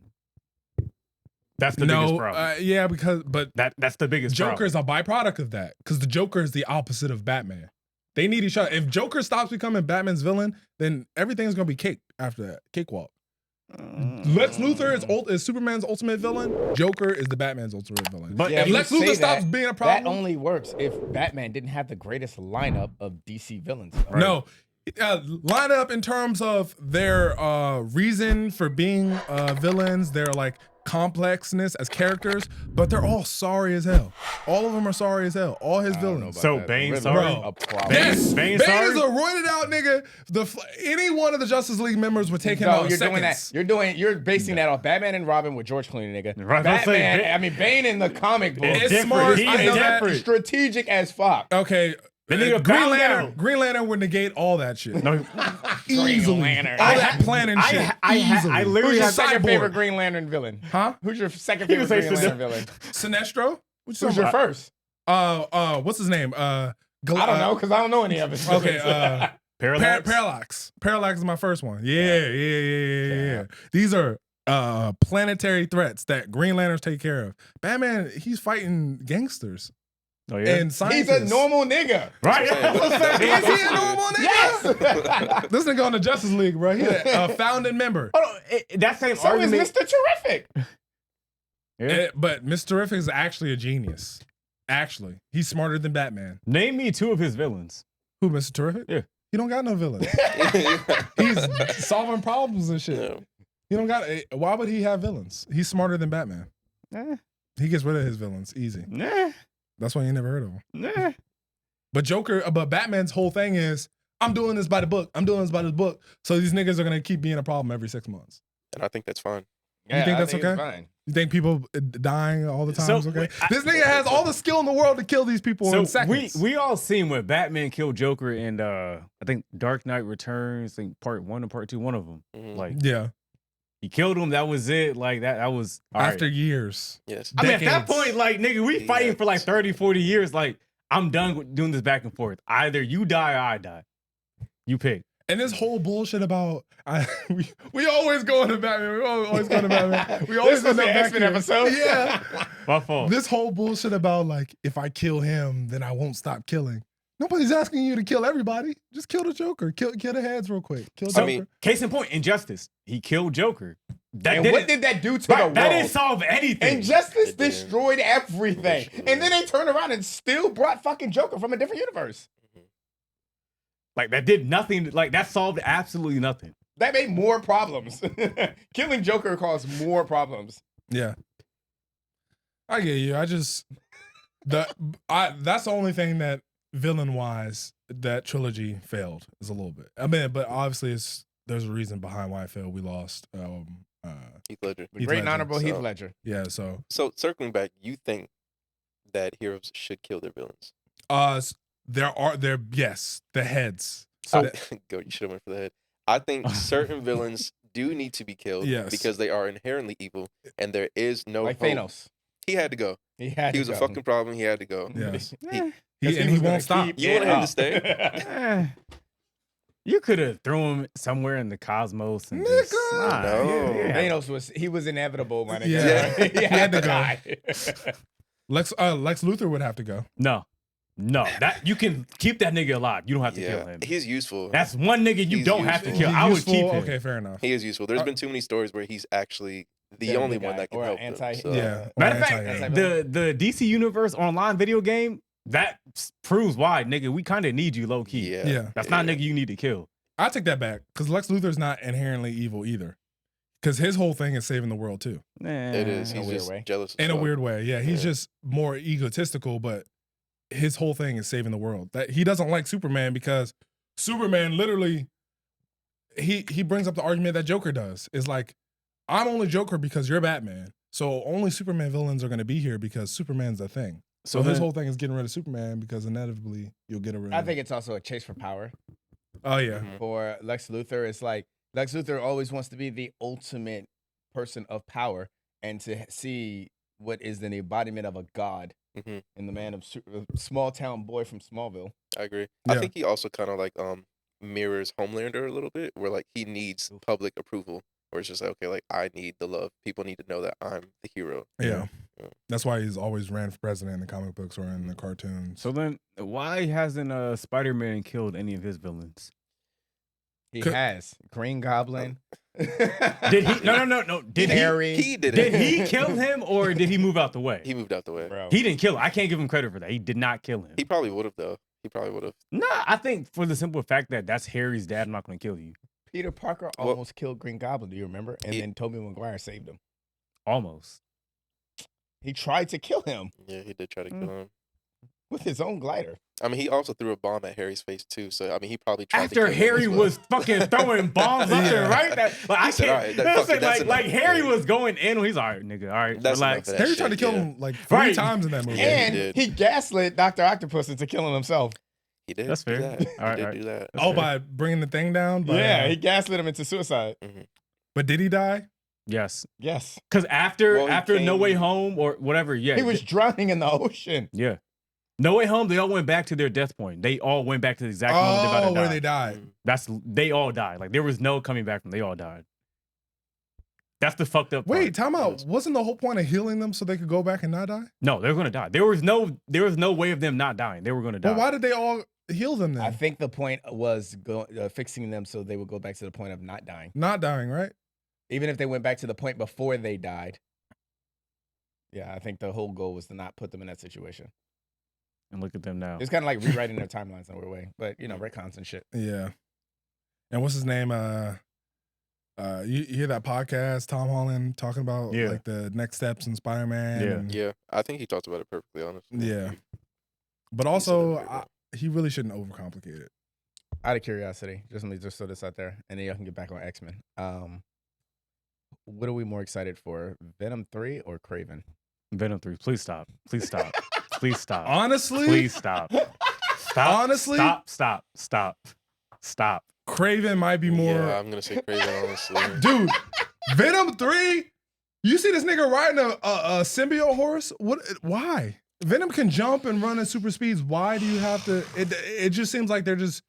That's the biggest problem. yeah, but That's the biggest Joker is problem. a byproduct of that because the Joker is the opposite of Batman. They need each other. If Joker stops becoming Batman's villain, then everything's gonna be cake after that. Cakewalk. Lex Luthor is Superman's ultimate villain. Joker is the Batman's ultimate villain. But Yeah, if you Lex say Luthor stops that, being a That problem, only works if Batman didn't have the greatest lineup of DC villains. Right. no. Line up in terms of their reason for being villains, their like complexness as characters, but they're all sorry as hell. All of them are sorry as hell. All his villains. So Bane sorry? Bro. A problem. Yes, Bane Bane sorry? is a roided out nigga. Any one of the Justice League members would take him out in you're seconds. doing that. You're basing that off Batman and Robin with George Clooney, nigga. Right, I'm saying, Batman. Bane in the comic book. It's smart. I know that. Strategic as fuck. Okay. Green Lantern would negate all that shit. No, Easily. Lantern. All that planning shit. I literally Who's your have second Cyborg. favorite Green Lantern villain? Huh? Who's your second favorite Green Lantern villain? Sinestro? Who's your first? What's his name? I don't know because I don't know any of his villains. Okay, Parallax. Parallax is my first one. Yeah. These are planetary threats that Green Lanterns take care of. Batman, he's fighting gangsters. Oh, yeah? And scientists. He's a normal nigga. Right. Is he a normal nigga? Yes. This nigga on the Justice League, bro. He's a founding member. Hold on, that same So argument. is Mr. Terrific. Yeah. But Mr. Terrific is actually a genius. Actually, he's smarter than Batman. Name me 2 of his villains. Who, Mr. Terrific? Yeah. He don't got no villains. He's solving problems and shit. Yeah. He don't got. Why would he have villains? He's smarter than Batman. He gets rid of his villains easy. Nah. That's why you never heard of him. Nah. But Batman's whole thing is, I'm doing this by the book. I'm doing this by the book. So these niggas are gonna keep being a problem every 6 months. And I think that's fine. You think that's it's okay? fine. You think people dying all the time is okay? wait, This nigga has all the skill in the world to kill these people in seconds. we all seen when Batman killed Joker and I think Dark Knight Returns, I think part 1 and part 2, one of them. Like Yeah. he killed him. That was it. Like that was all After right. years. Yes. I mean, at that decades. point, like nigga, we fighting for like 30, 40 years. Like I'm done with doing this back and forth. Either you die or I die. You pick. And this whole bullshit about we always go into Batman. We always go into Batman. We always This was end up the back X-Men here. episode. Yeah. My fault. This whole bullshit about like, if I kill him, then I won't stop killing. Nobody's asking you to kill everybody. Just kill the Joker. Kill the heads real quick. Kill Joker. I mean, case in point, Injustice. He killed Joker. And what did that do to the world? That didn't solve anything. Injustice destroyed everything. And then they turned around and still brought fucking Joker from a different universe. Like that did nothing. Like that solved absolutely nothing. That made more problems. Killing Joker caused more problems. Yeah. I get you. That's the only thing that villain wise that trilogy failed is a little bit. I mean, but obviously there's a reason behind why it failed. We lost Heath Ledger. The great and Ledger, honorable Heath so- Ledger. Yeah, so circling back, you think that heroes should kill their villains? yes, the heads. So go. You should have went for the head. I think certain villains do need to be killed Yes. because they are inherently evil, and there is no Like hope. Thanos. He had to go. He He was a fucking problem. He had to go. Yes. He, He won't stop. You wanted him to stay? You could have thrown him somewhere in the cosmos and Nigga. just, nah, No. Thanos was inevitable, my nigga. Yeah. He had to go. die. Lex Luthor would have to go. No, that you can keep that nigga alive. You don't have to kill him. He's useful. That's one nigga you He's don't have to useful. kill. I would Useful, keep him. Okay, fair enough. He is useful. There's been too many stories where he's actually the They're only the one guy, that can or help anti- them. So. Yeah. Matter of Or fact, anti-hero. the DC Universe online video game that proves why, nigga, we kind of need you low key. Yeah. Yeah. That's not a nigga you need to kill. I take that back because Lex Luthor's not inherently evil either. Because his whole thing is saving the world too. It is. In a He's weird just way. jealous. In a fuck. weird way. Yeah. He's Yeah. just more egotistical, but his whole thing is saving the world. That he doesn't like Superman because Superman literally he brings up the argument that Joker does. Is like, I'm only Joker because you're Batman. So only Superman villains are gonna be here because Superman's a thing. So his then- whole thing is getting rid of Superman because inevitably you'll get rid of I think it's also a chase for power. Oh yeah. Mhm. For Lex Luthor, it's like Lex Luthor always wants to be the ultimate person of power and to see what is the embodiment of a god Mhm. in the man of small town boy from Smallville. I agree. Yeah. I think he also kind of like mirrors Homelander a little bit, where like he needs public approval, where it's just like, okay, like I need the love. People need to know that I'm the hero. Yeah. Yeah. That's why he's always ran for president in the comic books or in the cartoons. So then, why hasn't Spider-Man killed any of his villains? He Could- has Green Goblin. Did he? No. Did Harry. He did Did it. he kill him or did he move out the way? He moved out the way. Bro. He didn't kill him. I can't give him credit for that. He did not kill him. He probably would have though. He probably would have. Nah, I think for the simple fact that that's Harry's dad, I'm not going to kill you. Peter Parker Well- almost killed Green Goblin. Do you remember? And He- then Tobey Maguire saved him. Almost. He tried to kill him Yeah, he did try to kill him. with his own glider. I mean, he also threw a bomb at Harry's face too. So I mean, he probably tried After to kill him Harry as well. was fucking throwing bombs up there, right? Like, I said, can't. "All right, fuck it, that's like enough." Harry Yeah. was going in. He's all right, nigga. All right, That's enough relax. of that Harry shit, tried to kill yeah. him like 3 Right. times in that movie. Yeah, he And did. he gaslit Dr. Octopus into killing himself. He did. That's do fair. that. All right, He all did right. do that. Oh, by bringing the thing down? He gaslit him into suicide. But did he die? Yes, Yes. because after Well, he No Way came- Home or whatever, yeah, He was drowning in the ocean. yeah. No Way Home, they all went back to their death point. They all went back to the exact moment they're about to die. Where they died. They all died. Like there was no coming back from. They all died. That's the fucked up part. Wait, time out. Wasn't the whole point of healing them so they could go back and not die? No, they're gonna die. There was no way of them not dying. They were gonna die. But why did they all heal them then? I think the point was fixing them so they would go back to the point of not dying. Not dying, right? Even if they went back to the point before they died. Yeah, I think the whole goal was to not put them in that situation. And look at them now. It's kind of like rewriting their timelines in a weird way. But, you know, retcons and shit. Yeah. And what's his name? You hear that podcast, Tom Holland talking about like the next steps in Spider-Man? Yeah. and- Yeah, I think he talked about it perfectly, honestly. Yeah. But He said it also, very well. he really shouldn't overcomplicate it. Out of curiosity, just let me just throw this out there, and then y'all can get back on X-Men. What are we more excited for, Venom 3 or Kraven? Venom 3. Please stop. Please stop. Please stop. Honestly? Please stop. Stop. Honestly? Stop. Craven might be more. Yeah, I'm going to say Craven, honestly. Dude, Venom 3? You see this nigga riding a symbiote horse? What? Why? Venom can jump and run at super speeds. Why do you have to? It just seems like they're just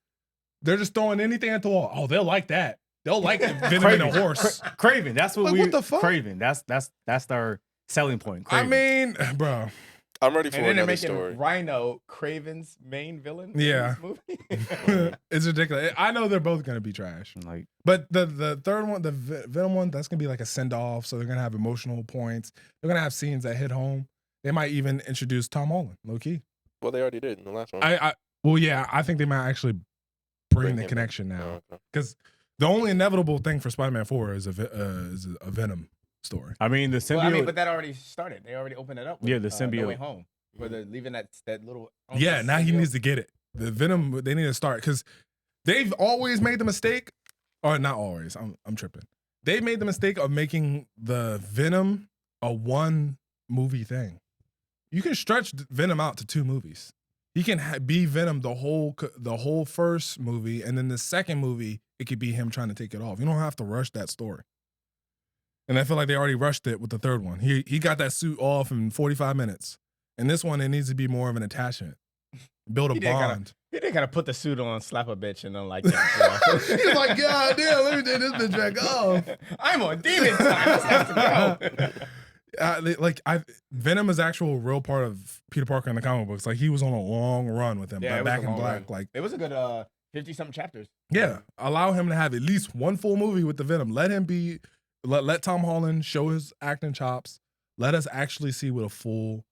throwing anything at the wall. Oh, they'll like that. They'll like Venom and a horse. Craven. That's what Like, what the fuck? Craven. That's our selling point. I Craven. mean, bro. I'm ready for And then they're another making story. Rhino Kraven's main villain. Yeah. In this movie? It's ridiculous. I know they're both gonna be trash. Like, But the third one, the Venom one, that's gonna be like a send off. So they're gonna have emotional points. They're gonna have scenes that hit home. They might even introduce Tom Holland, low key. Well, they already did in the last one. Well, yeah, I think they might actually bring the him connection in. now, Oh, okay. because the only inevitable thing for Spider-Man 4 is a Venom story. I mean, the symbiote. Well, I mean, but that already started. They already opened it up. With, Yeah, the No symbiote. Way Home, where they're leaving that little. Yeah, now he symbiote. needs to get it. The Venom, they need to start, because they've always made the mistake, or not always. I'm tripping. They made the mistake of making the Venom a one movie thing. You can stretch Venom out to 2 movies. He can be Venom the whole first movie, and then the second movie it could be him trying to take it off. You don't have to rush that story. And I feel like they already rushed it with the third one. He got that suit off in 45 minutes. And this one, it needs to be more of an attachment. Build a He didn't bond. He didn't gotta put the suit on, slap a bitch, and then like that. He's like, God damn, let me take this bitch back off. I'm on demon time. Let's have to go. Venom is actual real part of Peter Parker in the comic books. Like he was on a long run with him. Yeah, it was Back a in long Black. run. Like, It was a good 50-something chapters. yeah, allow him to have at least one full movie with the Venom. Let him be. Let Tom Holland show his acting chops. Let us actually see what a full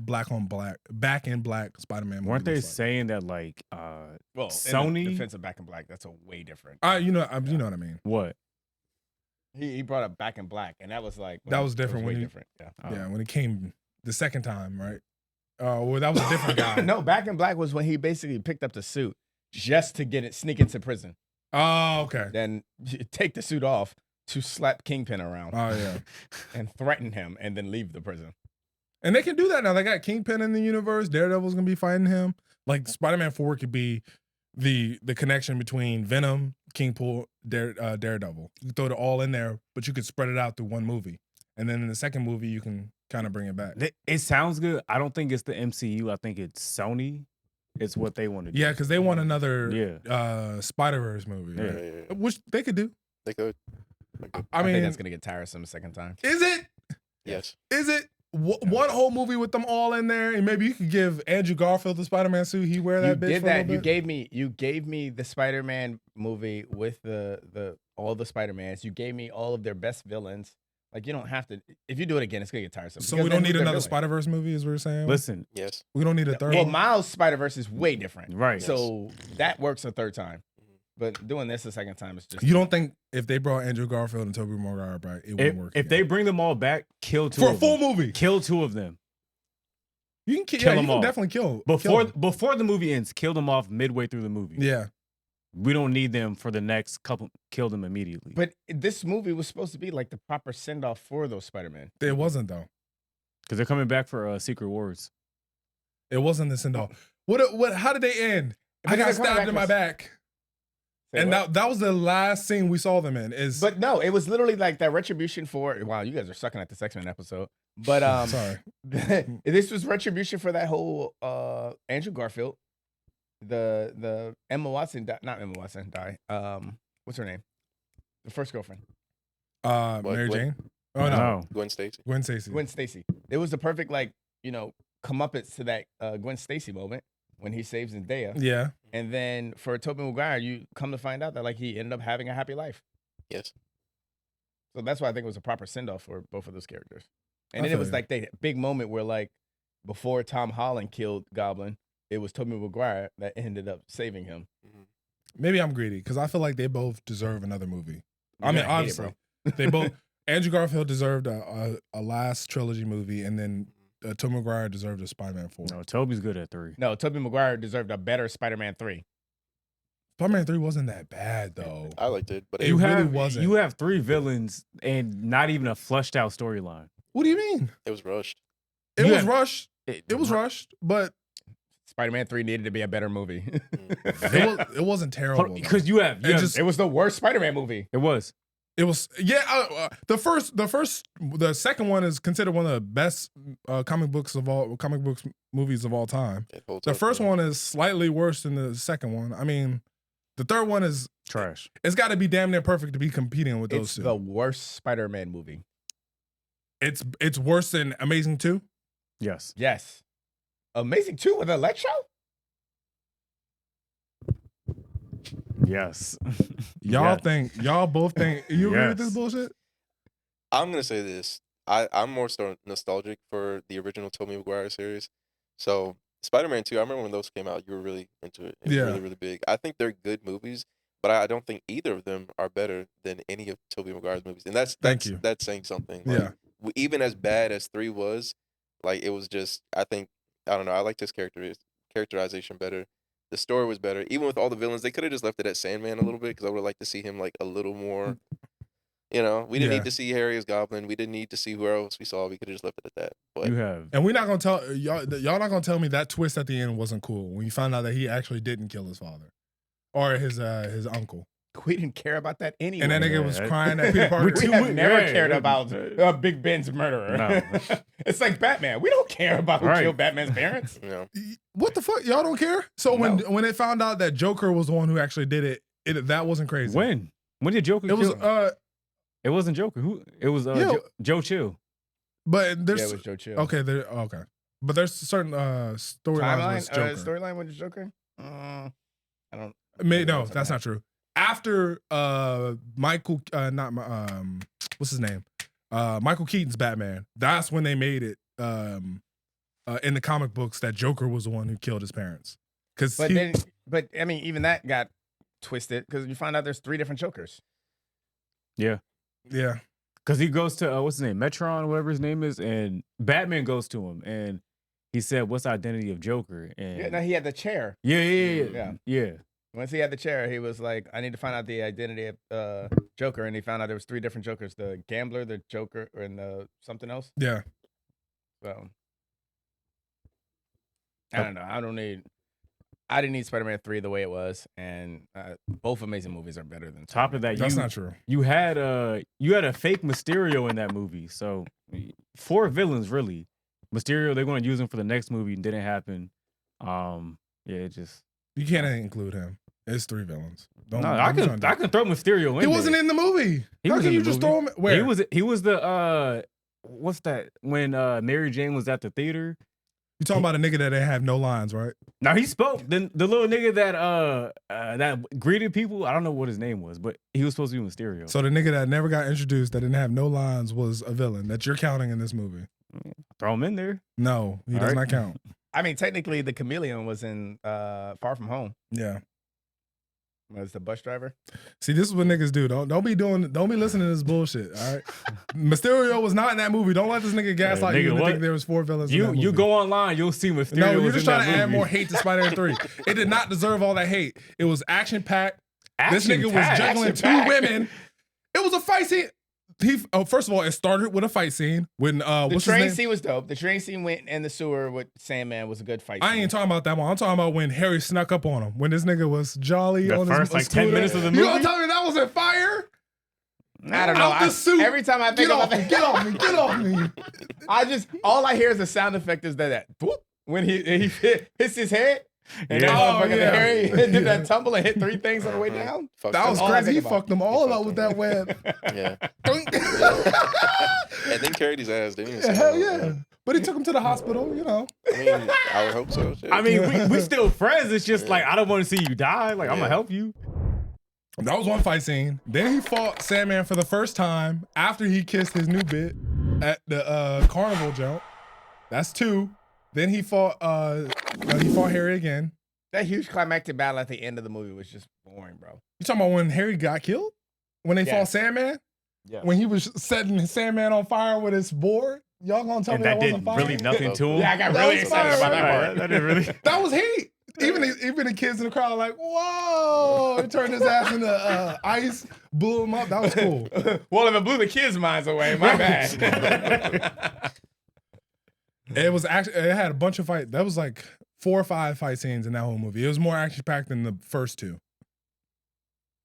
black on black, back in black Spider-Man movie weren't they looks like. saying that like Well, Sony- in Defense of Back in Black, that's a way different. You know what I mean. what? He brought up Back in Black, and that was like That was different way when he- different. Yeah. Yeah, when it came the second time, right? Well, that was a different guy. No, Back in Black was when he basically picked up the suit just to sneak into prison, Oh, okay. then take the suit off to slap Kingpin around Oh, yeah. and threaten him, and then leave the prison. And they can do that now. They got Kingpin in the universe. Daredevil's gonna be fighting him. Like Spider-Man 4 could be the connection between Venom, Kingpin, Daredevil. You can throw it all in there, but you could spread it out through one movie. And then in the second movie, you can kind of bring it back. It sounds good. I don't think it's the MCU. I think it's Sony. It's what they want to do. Yeah, because they want another Yeah. Spider-Verse movie, Yeah. right? Which they could do. They could. I mean, think that's gonna get tiresome a second time. is it? Yes. Is it? One whole movie with them all in there, and maybe you could give Andrew Garfield the Spider-Man suit. He wear that You bitch did for a that. little bit. You gave me the Spider-Man movie with the all the Spider-Mans. You gave me all of their best villains. Like, you don't have to. If you do it again, it's gonna get tiresome. So because we then don't who's need their another villain? Spider-Verse movie, as we were saying. Listen, Yes. We don't need a third Well, one. Miles Spider-Verse is way different. Right. So that works a third time. But doing this the second time is just. You don't think if they brought Andrew Garfield and Tobey Maguire back, it wouldn't work? If they bring them all back, kill two for of a full them. movie. Kill two of them. You can kill them you can all. definitely kill Before the movie ends, kill them off midway through the movie. Yeah. We don't need them for the next couple. Kill them immediately. But this movie was supposed to be like the proper send off for those Spider-Man. It wasn't though. Because they're coming back for Secret Wars. It wasn't the send off. What? How did they end? I got stabbed in my back. And that was the last scene we saw them in. But no, it was literally like that retribution for. Wow, you guys are sucking at the X-Men episode. But sorry, this was retribution for that whole Andrew Garfield, the Emma Watson, not Emma Watson, die. What's her name? The first girlfriend. Mary Jane. Oh no, Gwen Stacy. Gwen Stacy. It was the perfect comeuppance to that Gwen Stacy moment when he saves Zendaya. Yeah. And then for Tobey Maguire, you come to find out that he ended up having a happy life. Yes. So that's why I think it was a proper send-off for both of those characters. And then it was like the big moment where before Tom Holland killed Goblin, it was Tobey Maguire that ended up saving him. Maybe I'm greedy because I feel like they both deserve another movie. I mean, obviously, they both. Andrew Garfield deserved a last trilogy movie, and then Tobey Maguire deserved a Spider-Man 4. No, Tobey's good at 3. No, Tobey Maguire deserved a better Spider-Man 3. Spider-Man 3 wasn't that bad though. I liked it, but it really wasn't. You have 3 villains and not even a flushed out storyline. What do you mean? It was rushed. It was rushed. It was rushed, but Spider-Man 3 needed to be a better movie. it wasn't terrible. Because it was the worst Spider-Man movie. It was. It was the second one is considered one of the best comic books movies of all time. The first one is slightly worse than the second one. I mean, the third one is trash. It's got to be damn near perfect to be competing with those two. It's the worst Spider-Man movie. It's worse than Amazing 2? Yes. Yes. Amazing 2 with Electro? Yes. Y'all both think you agree with Yes. this bullshit? I'm gonna say this. I'm more so nostalgic for the original Tobey Maguire series. So Spider-Man 2, I remember when those came out, you were really into it. It was really, really big. I think they're good movies, but I don't think either of them are better than any of Tobey Maguire's movies. And that's saying something. Even as bad as 3 was, it was just, I don't know, I liked his characterization better. The story was better. Even with all the villains, they could have just left it at Sandman a little bit because I would have liked to see him a little more. We didn't need to see Harry as Goblin. We didn't need to see who else we saw. We could have just left it at that. But you have, and we're not gonna tell y'all not gonna tell me that twist at the end wasn't cool when you found out that he actually didn't kill his father or his uncle. We didn't care about that anyway. And that nigga was crying at Peter Parker. We have never cared about Big Ben's murderer. No. It's like Batman. We don't care about who killed Batman's parents. What the fuck? Y'all don't care? So when they found out that Joker was the one who actually did it that wasn't crazy. When did Joker kill him? It wasn't Joker. It was Joe Chill. But there's it was Joe Chill. Okay, but there's certain storylines with Joker. Storyline with Joker? I don't. No, that's not true. After Michael, what's his name? Michael Keaton's Batman. That's when they made it in the comic books that Joker was the one who killed his parents. But I mean, even that got twisted because you find out there's 3 different Jokers. Yeah. Yeah. Because he goes to what's his name, Metron, whatever his name is, and Batman goes to him and he said, "What's the identity of Joker?" And he had the chair. Yeah. Once he had the chair, he was like, I need to find out the identity of Joker. And he found out there was 3 different Jokers. The Gambler, the Joker, and something else. Yeah. So, I don't know. I didn't need Spider-Man 3 the way it was. And both Amazing movies are better than Top of that, that's not true. You had a fake Mysterio in that movie. So, 4 villains, really. Mysterio, they're going to use him for the next movie. Didn't happen. It just... You can't include him. It's 3 villains. I can throw Mysterio in. He wasn't in the movie. How can you just throw him? Where? He was the what's that? When Mary Jane was at the theater. You talking about a nigga that didn't have no lines, right? Now he spoke. The little nigga that greeted people. I don't know what his name was, but he was supposed to be Mysterio. So the nigga that never got introduced, that didn't have no lines, was a villain that you're counting in this movie. Throw him in there. No, he does not count. I mean, technically, the chameleon was in Far From Home. Yeah. Was the bus driver? See, this is what niggas do. Don't be listening to this bullshit. All right. Mysterio was not in that movie. Don't let this nigga gaslight you and think there was 4 villains. in that movie. You go online, you'll see Mysterio. No, you're just trying to add more hate to Spider-Man 3. It did not deserve all that hate. It was action packed. This nigga was juggling 2 women. It was a fight scene. First of all, it started with a fight scene when the train scene was dope. The train scene went in the sewer with Sandman was a good fight. I ain't talking about that one. I'm talking about when Harry snuck up on him. When this nigga was jolly the on first his 10 minutes of the movie. You gonna tell me that wasn't fire? I don't know. Out the suit. Every time I think about that, get off me, get off me. All I hear is the sound effect is that whoop, when he hits his head. And Harry did that tumble and hit 3 things on the way down. That was crazy. He fucked them all up with that web. Yeah. And then carried his ass, didn't he? Hell yeah. But he took him to the hospital, you know. I mean, I would hope so. Shit. I mean, we still friends. It's just like, I don't want to see you die. Like, I'm going to help you. That was one fight scene. Then he fought Sandman for the first time after he kissed his new bit at the carnival jump. That's 2. Then he fought Harry again. That huge climactic battle at the end of the movie was just boring, bro. You talking about when Harry got killed? When they fought Sandman? Yeah. When he was setting Sandman on fire with his board? Y'all gonna tell me that wasn't fire? That did really nothing to him? Yeah, I got really excited about that part. That didn't really. That was heat. Even the kids in the crowd were like, whoa! He turned his ass into ice, blew him up. That was cool. Well, if it blew the kids' minds away, my bad. It had a bunch of fight. That was like 4 or 5 fight scenes in that whole movie. It was more action packed than the first 2.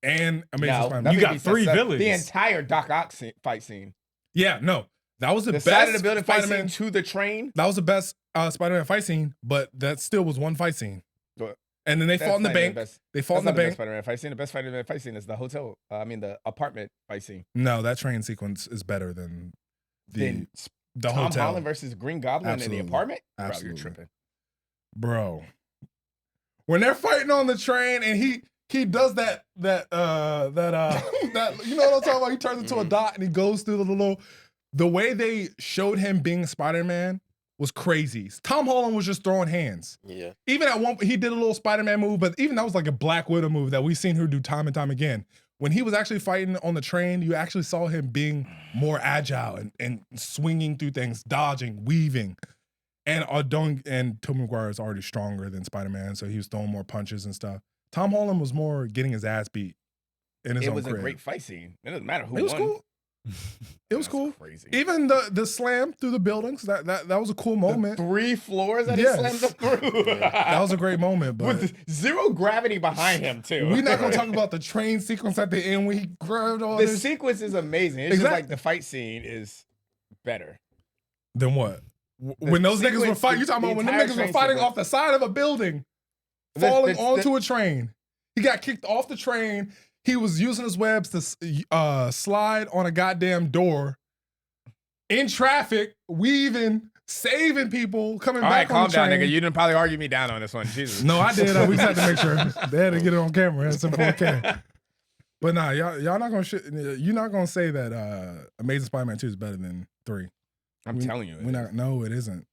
And Amazing Spider-Man. You got 3 villains. The entire Doc Ock fight scene. Yeah, no, that was the best. Side of the building fight scene to the train. That was the best Spider-Man fight scene, but that still was one fight scene. And then they fought in the bank. They fought in the bank. Spider-Man fight scene. The best Spider-Man fight scene is the hotel. The apartment fight scene. No, that train sequence is better than the Tom hotel. Holland versus Green Goblin in the apartment. Absolutely. Bro, you're tripping, bro. When they're fighting on the train and he does that you know what I'm talking about? He turns into a dot and he goes through the way they showed him being Spider-Man was crazy. Tom Holland was just throwing hands. Yeah. Even at one point, he did a little Spider-Man move, but even that was like a Black Widow move that we've seen her do time and time again. When he was actually fighting on the train, you actually saw him being more agile and swinging through things, dodging, weaving. And Tobey Maguire is already stronger than Spider-Man, so he was throwing more punches and stuff. Tom Holland was more getting his ass beat in his own It was crib. a great fight scene. It doesn't matter who won. It was won. cool. It was cool. Crazy. Even the slam through the buildings, that was a cool moment. The 3 floors that he slammed them through. That was a great moment. But with 0 gravity behind him, too. We're not going to talk about the train sequence at the end when he grabbed all this. The sequence is amazing. It's just like the fight scene is better. Then what? When those niggas were fighting, you talking about when them niggas were fighting off the side of a building, falling onto a train. He got kicked off the train. He was using his webs to slide on a goddamn door in traffic, weaving, saving people, coming back on the train. Calm down, nigga. You didn't probably argue me down on this one. Jesus. No, I did. We just had to make sure they had to get it on camera. It's in 4K. But nah, y'all not gonna you're not gonna say that Amazing Spider-Man 2 is better than 3. I'm telling you, no, it isn't.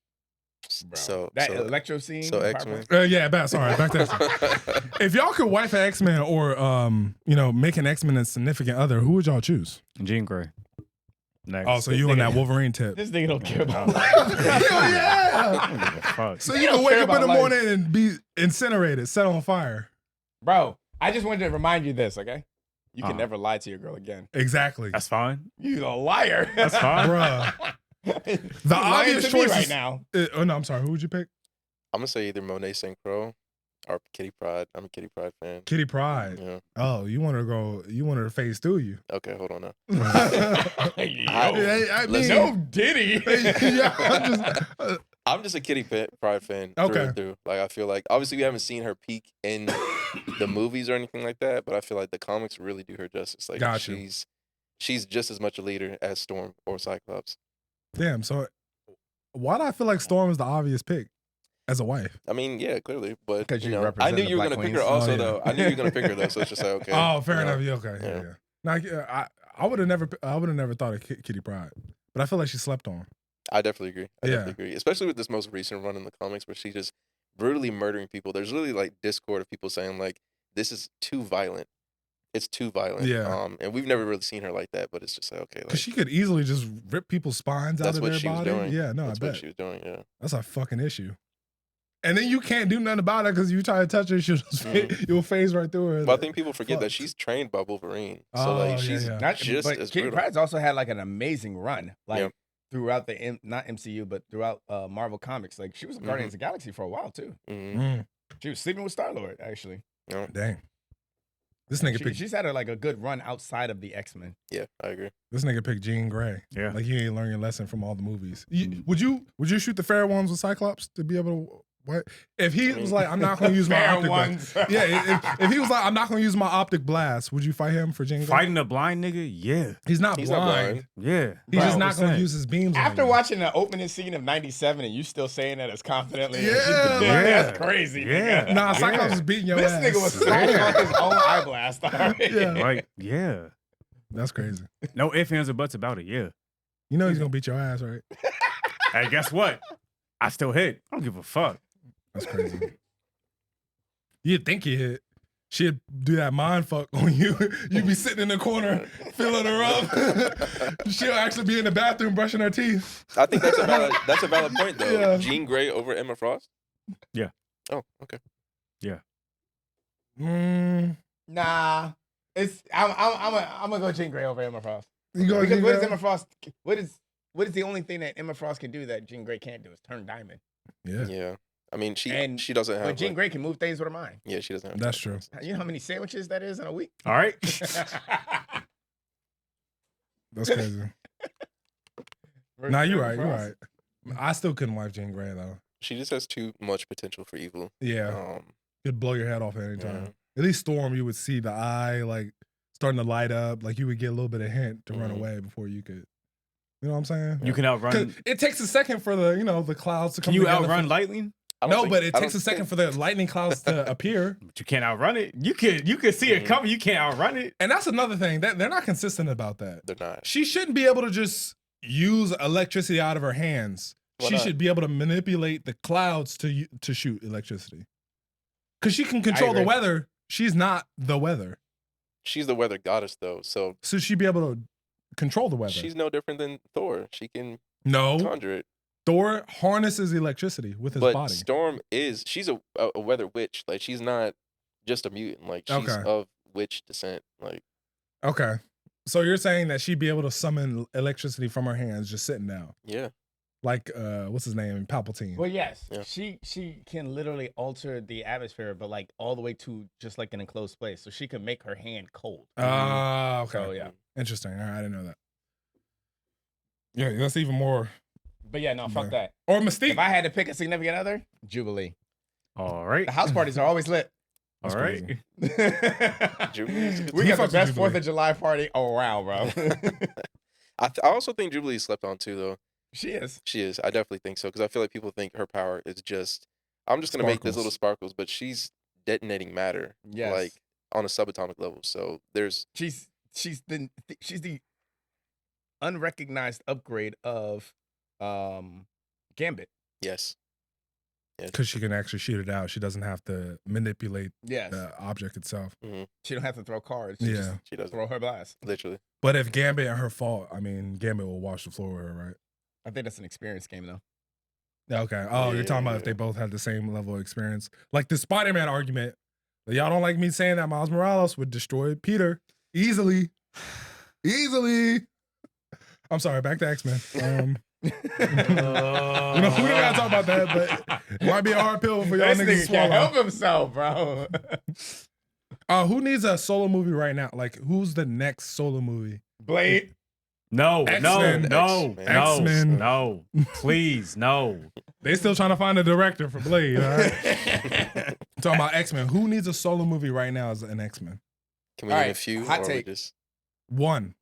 Bro. That electro scene. So X-Men. Sorry, back to X-Men. If y'all could wife an X-Men or make an X-Men a significant other, who would y'all choose? Jean Grey. Next. Oh, so you on that Wolverine tip? This nigga don't care about yeah. So you can wake up in the morning and be incinerated, set on fire. Bro, I just wanted to remind you this, okay? You can never lie to your girl again. Exactly. That's fine. You a liar. That's fine. Bruh. The obvious choice right now. No, I'm sorry. Who would you pick? I'm gonna say either Monet St. Croix or Kitty Pryde. I'm a Kitty Pryde fan. Kitty Pryde. Yeah. Oh, you want her to phase through you. Okay, hold on now. I mean, no Diddy. I'm just a Kitty Pryde fan through and through. Like, I feel like, obviously we haven't seen her peak in the movies or anything like that, but I feel like the comics really do her justice. Like, she's just as much a leader as Storm or Cyclops. Damn, so why do I feel like Storm is the obvious pick as a wife? I mean, yeah, clearly, but you know, I knew you were gonna pick her also, though. I knew you were gonna pick her though, so it's just like, okay. Oh, fair enough. Yeah, okay, yeah. Now, I would have never thought of Kitty Pryde, but I feel like she slept on. I definitely agree. I definitely agree, especially with this most recent run in the comics where she just brutally murdering people. There's really like discord of people saying like this is too violent. It's too violent. Yeah. And we've never really seen her like that, but it's just like, okay, Because like, she could easily just rip people's spines out that's of what their she was body. doing. Yeah, no, That's I bet. what she was doing. Yeah. That's a fucking issue. And then you can't do nothing about it because you try to touch her, you'll phase right through her. But I think people forget that Fucked. she's trained by Wolverine. So Oh, like yeah, she's yeah. just but as Kitty brutal. Pryde's also had like an amazing run, like Yeah. throughout the not MCU, but throughout Marvel Comics. Like she was in Guardians of the Galaxy for a while too. Mhm. She was sleeping with Star-Lord, actually. Yeah. Dang. This nigga picked. She's had like a good run outside of the X-Men. Yeah, I agree. This nigga picked Jean Grey. Yeah. Like you ain't learn your lesson from all the movies. Would you shoot the fair ones with Cyclops to be able to? What if he was like, I'm not going to use my Fair optic ones. blast? Yeah, if he was like, I'm not going to use my optic blast, would you fight him for Jean Grey? Fighting a blind nigga? Yeah. He's not He's blind. not blind. Yeah. He's just not going to 100%. use his beams. on After you. watching the opening scene of '97 and you still saying that as confidently, as you Yeah, did, like- that's crazy. Yeah. nigga. Nah, Cyclops is beating your This ass. nigga was sliding on his own eye blast already. Yeah. Like, yeah. That's crazy. No ifs, ands, or buts about it. Yeah. You know he's going to beat your ass, right? Hey, guess what? I still hit. I don't give a fuck. That's crazy. You'd think you hit. She'd do that mind fuck on you. You'd be sitting in the corner, filling her up. She'll actually be in the bathroom brushing her teeth. I think that's a valid point though. Yeah. Jean Grey over Emma Frost? Yeah. Oh, okay. Nah, I'm gonna go Jean Grey over Emma Frost. You go, Because you what is go? Emma Frost? What is the only thing that Emma Frost can do that Jean Grey can't do? Is turn diamond. Yeah, Yeah. I mean, she And- doesn't have. But Jean like- Grey can move things with her mind. yeah, she doesn't have. that's true. You know how many sandwiches that is in a week? All right. That's crazy. Nah, you're right. You're right. I still couldn't wife Jean Grey though. She just has too much potential for evil. Yeah, could blow your head off at any time. Yeah. At least Storm, you would see the eye like starting to light up. Like you would get a little bit of hint to run Mhm. away before you could. You know what I'm saying? You can 'Cause outrun. it takes a second for the clouds to come. Can you together outrun for- lightning? I don't No, think- but it I takes don't a second think- for the lightning clouds to appear. But you can't outrun it. You can see it Mhm. coming. You can't outrun it. And that's another thing that they're not consistent about that. They're not. She shouldn't be able to just use electricity out of her hands. Why She not? should be able to manipulate the clouds to shoot electricity. Because she can control the agree. weather. She's not the weather. She's the weather goddess though, so So she'd be able to control the weather. she's no different than Thor. She can no. conjure it. Thor harnesses electricity with his But body. Storm she's a weather witch. Like she's not just a mutant. Like she's Okay. of witch descent. Like Okay. So you're saying that she'd be able to summon electricity from her hands just sitting down. yeah. Like what's his name? Palpatine. Well, yes, Yeah. she can literally alter the atmosphere, but like all the way to just like an enclosed space, so she can make her hand cold. Ah, okay. So yeah, Interesting. All right, I didn't know that. Yeah, that's even more. but yeah, no, fuck Yeah. that. Or Mystique. If I had to pick a significant other, Jubilee. All right. The house parties are always lit. All That's right. crazy. we Jubilee's a good got He the fucks with best Jubilee. 4th of July party around, bro. I also think Jubilee slept on too though. She is. She is. I definitely think so because I feel like people think her power is just. I'm just gonna make this little sparkles, but she's detonating matter. Yes. Like on a subatomic level. So there's She's the unrecognized upgrade of Gambit. yes. Because she can actually shoot it out. She doesn't have to manipulate Yes. the object itself. She don't have to throw cards. She Yeah. just She does throw her blast. literally. But if Gambit and her fault, I mean, Gambit will wash the floor with her, right? I think that's an experience game though. Okay. Oh, you're talking about if they both had the same level of experience. Like the Spider-Man argument. Y'all don't like me saying that Miles Morales would destroy Peter easily. Easily. I'm sorry, back to X-Men. We don't gotta talk about that, but it might be a hard pill for y'all This niggas to nigga can't help swallow. himself, bro. Who needs a solo movie right now? Like, who's the next solo movie? Blade. No, X-Men. no, X-Men. no, please, no. They still trying to find a director for Blade. All right? Talking about X-Men. Who needs a solo movie right now as an X-Men? Can we All name a right, few? hot or take. We just One.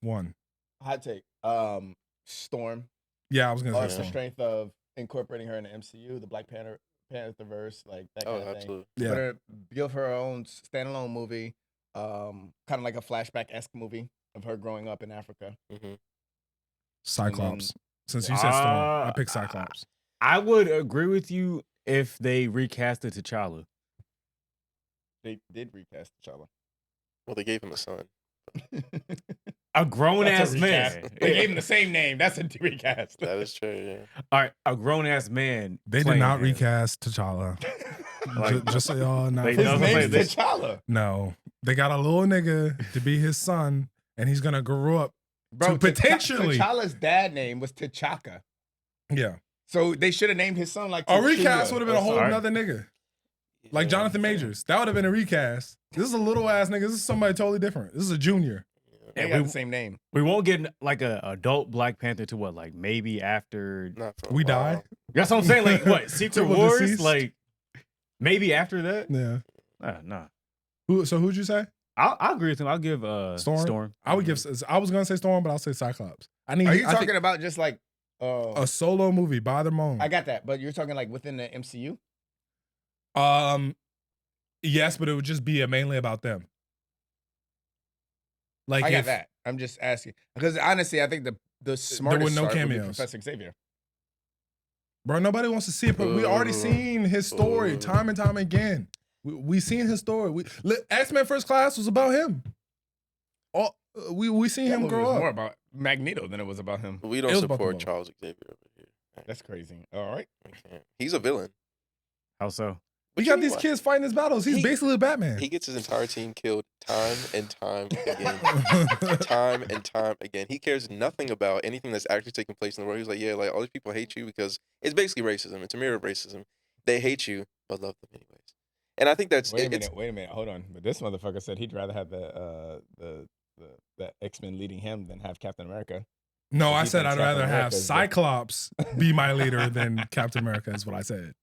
Hot take. Storm. Yeah, I was gonna On say the Storm. strength of incorporating her in the MCU, the Black Pantherverse, like that kind of thing. absolutely. Yeah. Put her, give her own standalone movie, kind of like a flashback-esque movie of her growing up in Africa. hmm Cyclops. Since you said Storm, I picked Cyclops. I would agree with you if they recasted T'Challa. They did recast T'Challa. Well, they gave him a son. A grown That's ass a man. recast. They gave him the same name. That's a recast. That is true. Yeah. All right, a grown ass man. They did playing not him. recast T'Challa. Like, Just so y'all know. They His don't name's play this- T'Challa. No, they got a little nigga to be his son, and he's gonna grow up. Bro, So potentially- T'Challa's dad name was T'Chaka. Yeah, So they should have named his son like a recast T'Challa would have been or a whole something. nother nigga, like Yeah. Jonathan Majors. That would have been a recast. This is a little ass nigga. This is somebody totally different. This is a junior. They And got we- the same name. We won't get like a adult Black Panther to what, like maybe after. Not for a We while. die. That's what I'm saying. Like what? Secret Till we're Wars? deceased? Like maybe after that? Yeah. Nah. So who'd you say? I'll agree with him. I'll give Storm? I would give. I was gonna say Storm, but I'll say Cyclops. I need. Are you I think talking about just like a solo movie by their own? I got that, but you're talking like within the MCU? Yes, but it would just be mainly about them. Like I got if that. I'm just asking. Because honestly, I think the smartest no start would be cameos. Professor Xavier. Bro, nobody wants to see it, but we already seen his story time and time again. We seen his story. X-Men First Class was about him. We seen That him movie grow was up. more about Magneto than it was about him. We It don't was about support the Charles Xavier over here. That's crazy. All right. We can't. He's a villain. How so? We What got you these mean, kids fighting his battles. He's He- basically a Batman. He gets his entire team killed time and time again. Time and time again. He cares nothing about anything that's actually taking place in the world. He's like, yeah, like all these people hate you because it's basically racism. It's a mirror of racism. They hate you, but love them anyways. And I think that's Wait a it's minute. Hold on. But this motherfucker said he'd rather have the X-Men leading him than have Captain America. No, He I said thinks I'd Captain rather have America's the- Cyclops be my leader than Captain America is what I said.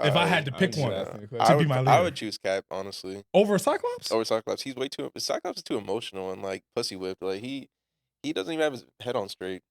If I had to pick just one asking the to question. be my I leader. would choose Cap, honestly, Over Cyclops? over Cyclops. He's way too. Cyclops is too emotional and like pussy whipped. Like he doesn't even have his head on straight.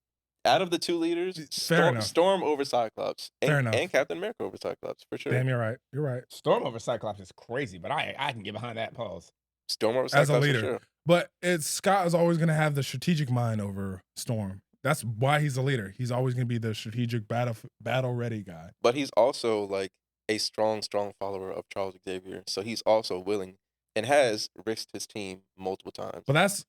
Out of the two leaders, Fair enough. Storm over Cyclops, Fair enough. and Captain America over Cyclops for sure. Damn, you're right. You're right. Storm over Cyclops is crazy, but I can get behind that. Pause. Storm over As a Cyclops leader. for sure. But Scott is always going to have the strategic mind over Storm. That's why he's a leader. He's always going to be the strategic battle ready guy. But he's also like a strong follower of Charles Xavier. So he's also willing and has risked his team multiple times. But that's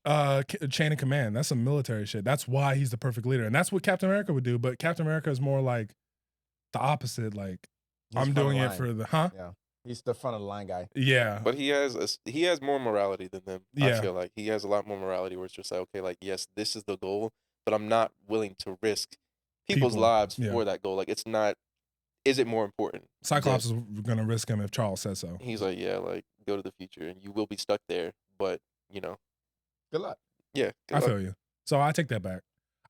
chain of command. That's some military shit. That's why he's the perfect leader. And that's what Captain America would do. But Captain America is more like the opposite. Like, He's I'm front of doing it line. for the, Yeah. He's the front of the line guy. Yeah. But he has more morality than them. Yeah. I feel like he has a lot more morality where it's just like, okay, like yes, this is the goal, but I'm not willing to risk people's People, lives yeah. for that goal. Like it's not. Is it more important? Cyclops Yes. is going to risk him if Charles says so. He's like, yeah, like go to the future and you will be stuck there, but you know, Good luck. yeah. good I luck. feel you. So I take that back.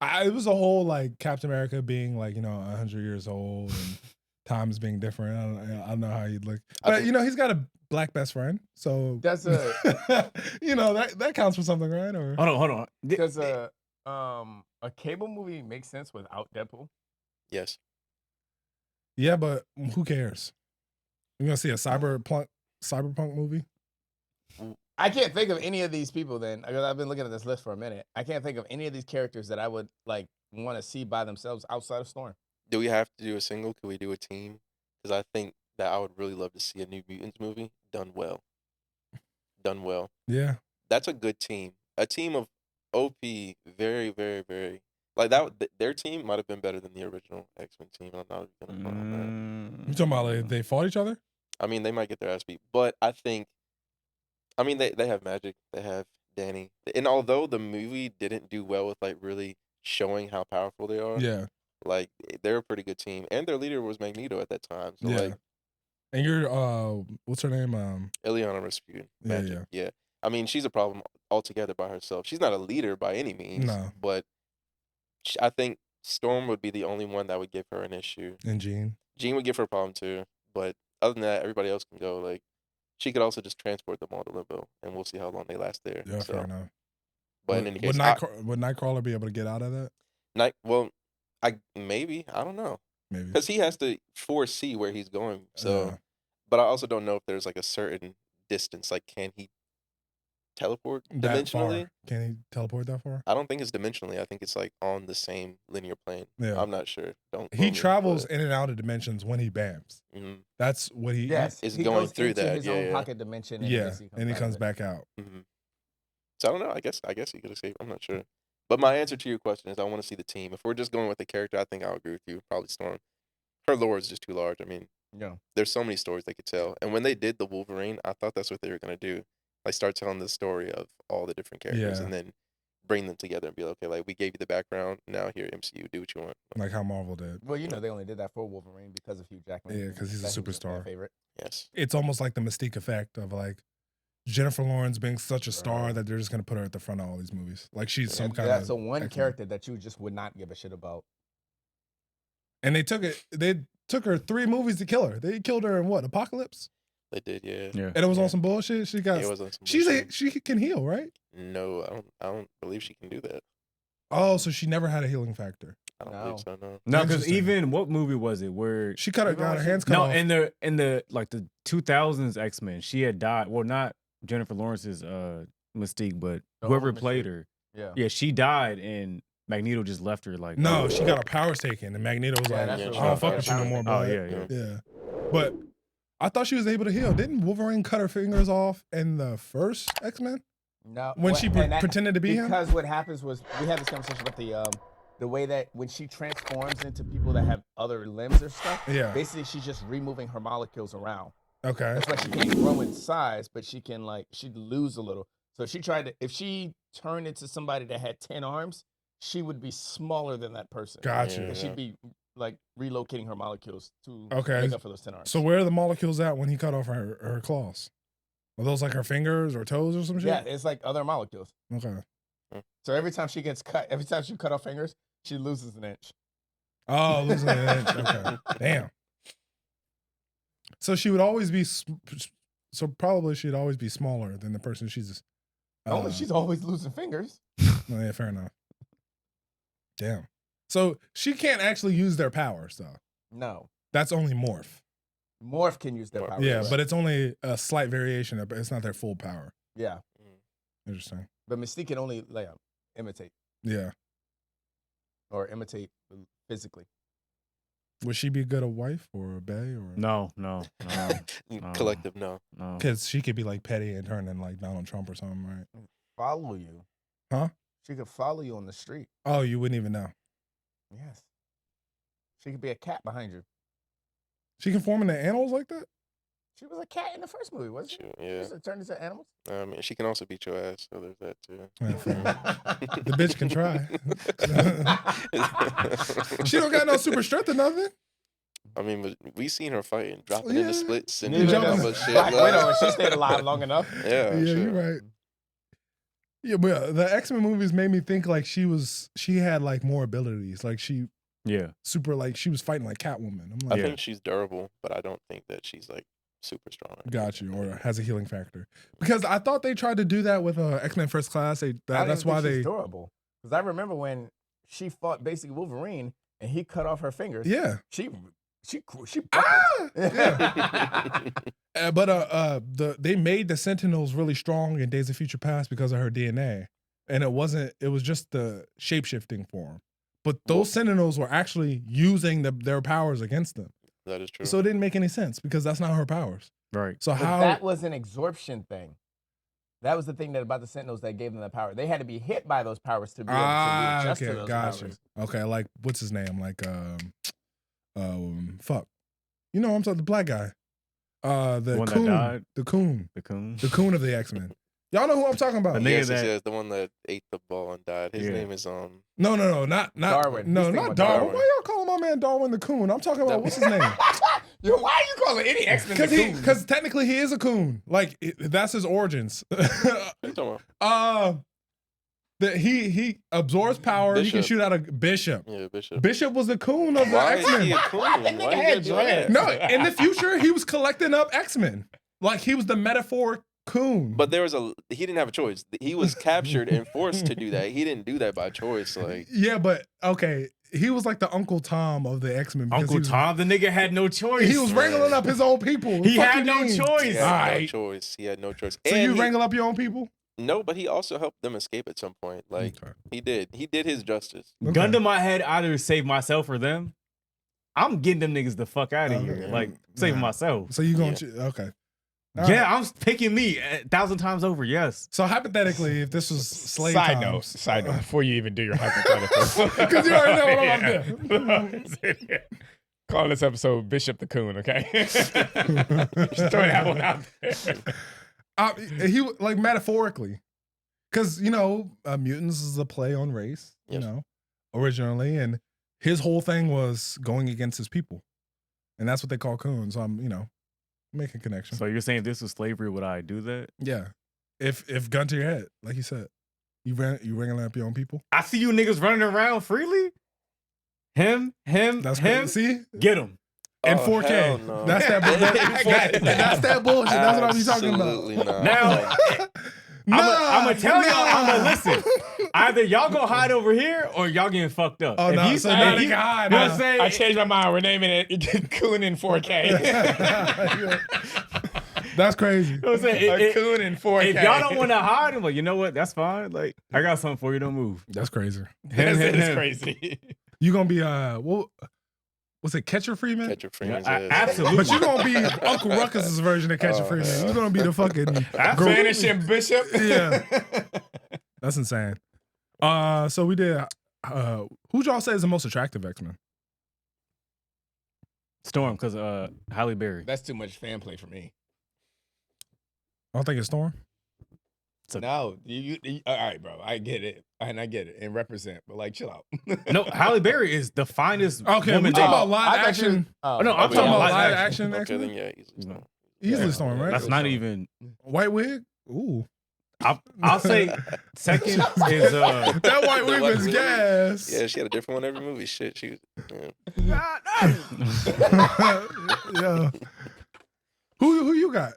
It was a whole like Captain America being like, 100 years old and times being different. I don't know how he'd look. I But, think- he's got a black best friend. So, That's a that counts for something, right? Or Hold on. does a cable movie make sense without Deadpool? Yes. Yeah, but who cares? You're going to see a cyberpunk movie? I can't think of any of these people then, because I've been looking at this list for a minute. I can't think of any of these characters that I would like want to see by themselves outside of Storm. Do we have to do a single? Could we do a team? Because I think that I would really love to see a New Mutants movie done well. Done well. Yeah. That's a good team. A team of OP, very, very, very like that. Their team might have been better than the original X-Men team. I'm not gonna front on that. You talking about like they fought each other? I mean, they might get their ass beat, but I think. I mean, they have Magic. They have Danny, and although the movie didn't do well with like really showing how powerful they are, Yeah. like they're a pretty good team, and their leader was Magneto at that time. So Yeah. like And you're, what's her name? Ileana Rasputin, Yeah, Magic, yeah. I mean, she's a problem altogether by herself. She's not a leader by any means, No. but I think Storm would be the only one that would give her an issue. And Jean. Jean would give her a problem too, but other than that, everybody else can go. Like, she could also just transport them all to Limbo, and we'll see how long they last there. Yeah, so, fair enough. but in any case, would Nightcrawler be able to get out of that? maybe I don't know, Maybe. because he has to foresee where he's going. So, Yeah. but I also don't know if there's like a certain distance. Like, can he teleport that far. dimensionally. Can he teleport that far? I don't think it's dimensionally. I think it's like on the same linear plane. Yeah. I'm not sure. Don't. He quote me, travels but- in and out of dimensions when he bams. Mhm. That's what he. Yes, Is he going goes through into that, his yeah, own yeah. pocket dimension. And Yeah, he comes back out. So I don't know. I guess he could escape. I'm not sure. But my answer to your question is I want to see the team. If we're just going with the character, I think I'll agree with you. Probably Storm. Her lore is just too large. I mean, Yeah. there's so many stories they could tell. And when they did the Wolverine, I thought that's what they were gonna do. Like start telling the story of all the different characters, Yeah. and then bring them together and be like, okay, like we gave you the background. Now here, MCU, do what you want. Like how Marvel did. Well, you know, they only did that for Wolverine because of Hugh Jackman. Yeah, 'cause he's a That he was fan superstar. favorite. Yes. It's almost like the Mystique effect of like Jennifer Lawrence being such a star that they're just gonna put her at the front of all these movies. Like she's some kind of. That's the one X-Men. character that you just would not give a shit about. And they took her 3 movies to kill her. They killed her in what? Apocalypse? They did, yeah. Yeah. And it was Yeah. on some bullshit. She got. It was on some She's bullshit. she can heal, right? No, I don't believe she can do that. Oh, so she never had a healing factor. I don't No. believe so. No. No, because Interesting. even what movie was it where She got Even her when she- hands cut no off. in the like the 2000s X-Men she had died. Well, not Jennifer Lawrence's Mystique, but The whoever old played Mystique. her. Yeah. Yeah, she died and Magneto just left her like No, she got her powers taken, and Magneto was Yeah, like, that's Yeah, what she "I don't got fuck her with you no powers more, taken. bro." Oh yeah. Yeah. But I thought she was able to heal. Didn't Wolverine cut her fingers off in the first X-Men No. when well, she and that- pretended to be him? Because what happens was we had this conversation about the way that when she transforms into people that have other limbs or stuff, Yeah. basically she's just removing her molecules around. Okay. That's why she can't grow in size, but she can she'd lose a little. So if she turned into somebody that had 10 arms, she would be smaller than that person. Gotcha. Yeah. And she'd be like relocating her molecules to Okay. make up for those 10 arms. So where are the molecules at when he cut off her claws? Are those like her fingers or toes or some shit? yeah, it's like other molecules. Okay. So every time she gets cut, every time she cut off fingers, she loses an inch. Oh, losing an inch. Okay. Damn. So she would always be. So probably she'd always be smaller than the person she's. Only she's always losing fingers. Oh, yeah, fair enough. Damn. So she can't actually use their powers though. No. That's only morph. Morph can use their Morph. powers. Yeah, right? but it's only a slight variation. But it's not their full power. yeah. Interesting. But Mystique can only imitate Yeah. or imitate physically. Would she be good a wife or a bae or? No. Collective, no. No. Because she could be like petty and turn in like Donald Trump or something, right? Follow you. Huh? She could follow you on the street. Oh, you wouldn't even know. Yes. She could be a cat behind you. She can form into animals like that? She was a cat in the first movie, wasn't she? Yeah. She turned into animals. I mean, she can also beat your ass, so there's that too. Yeah, fair. The bitch can try. She don't got no super strength or nothing. I mean, but we seen her fighting, dropping Yeah. into splits and Yeah, doing all jumping- that shit. Black like- Widow, she stayed alive long enough. Yeah, Yeah, sure. you're right. Yeah, but the X-Men movies made me think like she had like more abilities. Like she Yeah. she was fighting like Catwoman. I'm I like, think she's durable, but I don't think that she's like super strong. got you, or has a healing factor. Because I thought they tried to do that with X-Men First Class. That's why she's they. durable. Because I remember when she fought basically Wolverine and he cut off her fingers. Yeah. She. Ah! Yeah. But they made the Sentinels really strong in Days of Future Past because of her DNA, and it was just the shape-shifting form. But those Sentinels were actually using their powers against them. That is true. So it didn't make any sense because that's not her powers. Right. So But how? that was an absorption thing. That was the thing about the Sentinels that gave them the power. They had to be hit by those powers to be able to readjust to okay, those got you. powers. Okay, like what's his name? Like fuck. You know, I'm talking the black guy. The one that Koon, died? the Koon, The Coon. the Koon of the X-Men. Y'all know who I'm talking about? The nigga yes, that- yes, the one that ate the ball and died. His Yeah. name is No, not Darwin. No, He's thinking not about Darwin. Darwin. Why y'all calling my man Darwin the Coon? I'm talking about what's his name? Yo, why are you calling any X-Men the Coon? Because technically he is a Coon. Like that's his origins. What you talking about? That he absorbs power. He can Bishop. shoot out a Bishop. Yeah, Bishop. Bishop was the Coon of the Why is he X-Men. a coon? Why nigga you had gotta do that? dreads. No, in the future he was collecting up X-Men. Like he was the metaphor Coon. But he didn't have a choice. He was captured and forced to do that. He didn't do that by choice. Like yeah, but okay, he was like the Uncle Tom of the X-Men. because Uncle Tom, the nigga had no choice. He was wrangling up his own people. He Fuck had you no mean? choice. he had no Alright. choice. He had no choice. So And you he- wrangle up your own people? No, but he also helped them escape at some point. Like he did his justice. Gun to my head, either save myself or them. I'm getting them niggas the fuck out of here. Like saving myself. So you going okay? All yeah, right. I'm picking me 1,000 times over. Yes. So hypothetically, if this was slave Side times, note, before you even do your hypothetical, because you already know what I'm about to do. Calling this episode Bishop the Koon, okay? Just throwing that one out there. He like metaphorically, because mutants is a play on race, originally, and his whole thing was going against his people, and that's what they call Koons. So I'm making connection. So you're saying if this was slavery, would I do that? Yeah, if gun to your head, like you said, you ringing up your own people. I see you niggas running around freely. Him. That's crazy. See, get him. In 4K. No. That's that bullshit. That's that bullshit. That's what I'm talking about. Absolutely not. Now, I'm gonna tell y'all. I'm gonna listen. Either y'all go hide over here or y'all getting fucked up. Oh, if no, you so say, now if they you, can hide, you know huh? what I'm saying? I changed my mind. We're naming it Koon in 4K. That's crazy. You know what I'm saying? A Koon in 4K. If y'all don't want to hide, I'm like, you know what? That's fine. Like, I got something for you. Don't move. That's crazy. That's crazy. You gonna be was it Catcher Freeman? Catcher Freeman. Absolutely. But you gonna be Uncle Ruckus's version of Catcher Freeman. Yeah. You're gonna be the fucking Vanishing Bishop. Yeah. That's insane. So we did. Who'd y'all say is the most attractive X-Men? Storm, because Halle Berry. That's too much fan play for me. I don't think it's Storm. No, you all right, bro. I get it, and and represent, but like, chill out. No, Halle Berry is the finest Okay, woman. we talking about I live thought action. Oh, no, I'm I'm talking talking about live live action. action Okay, then X-Men. easily Storm. Easily Storm, right? That's not even. White wig. Ooh, I'll say second is that white wig was gas. Yeah, she had a different one every movie. Shit, she was. Yeah. Who you got?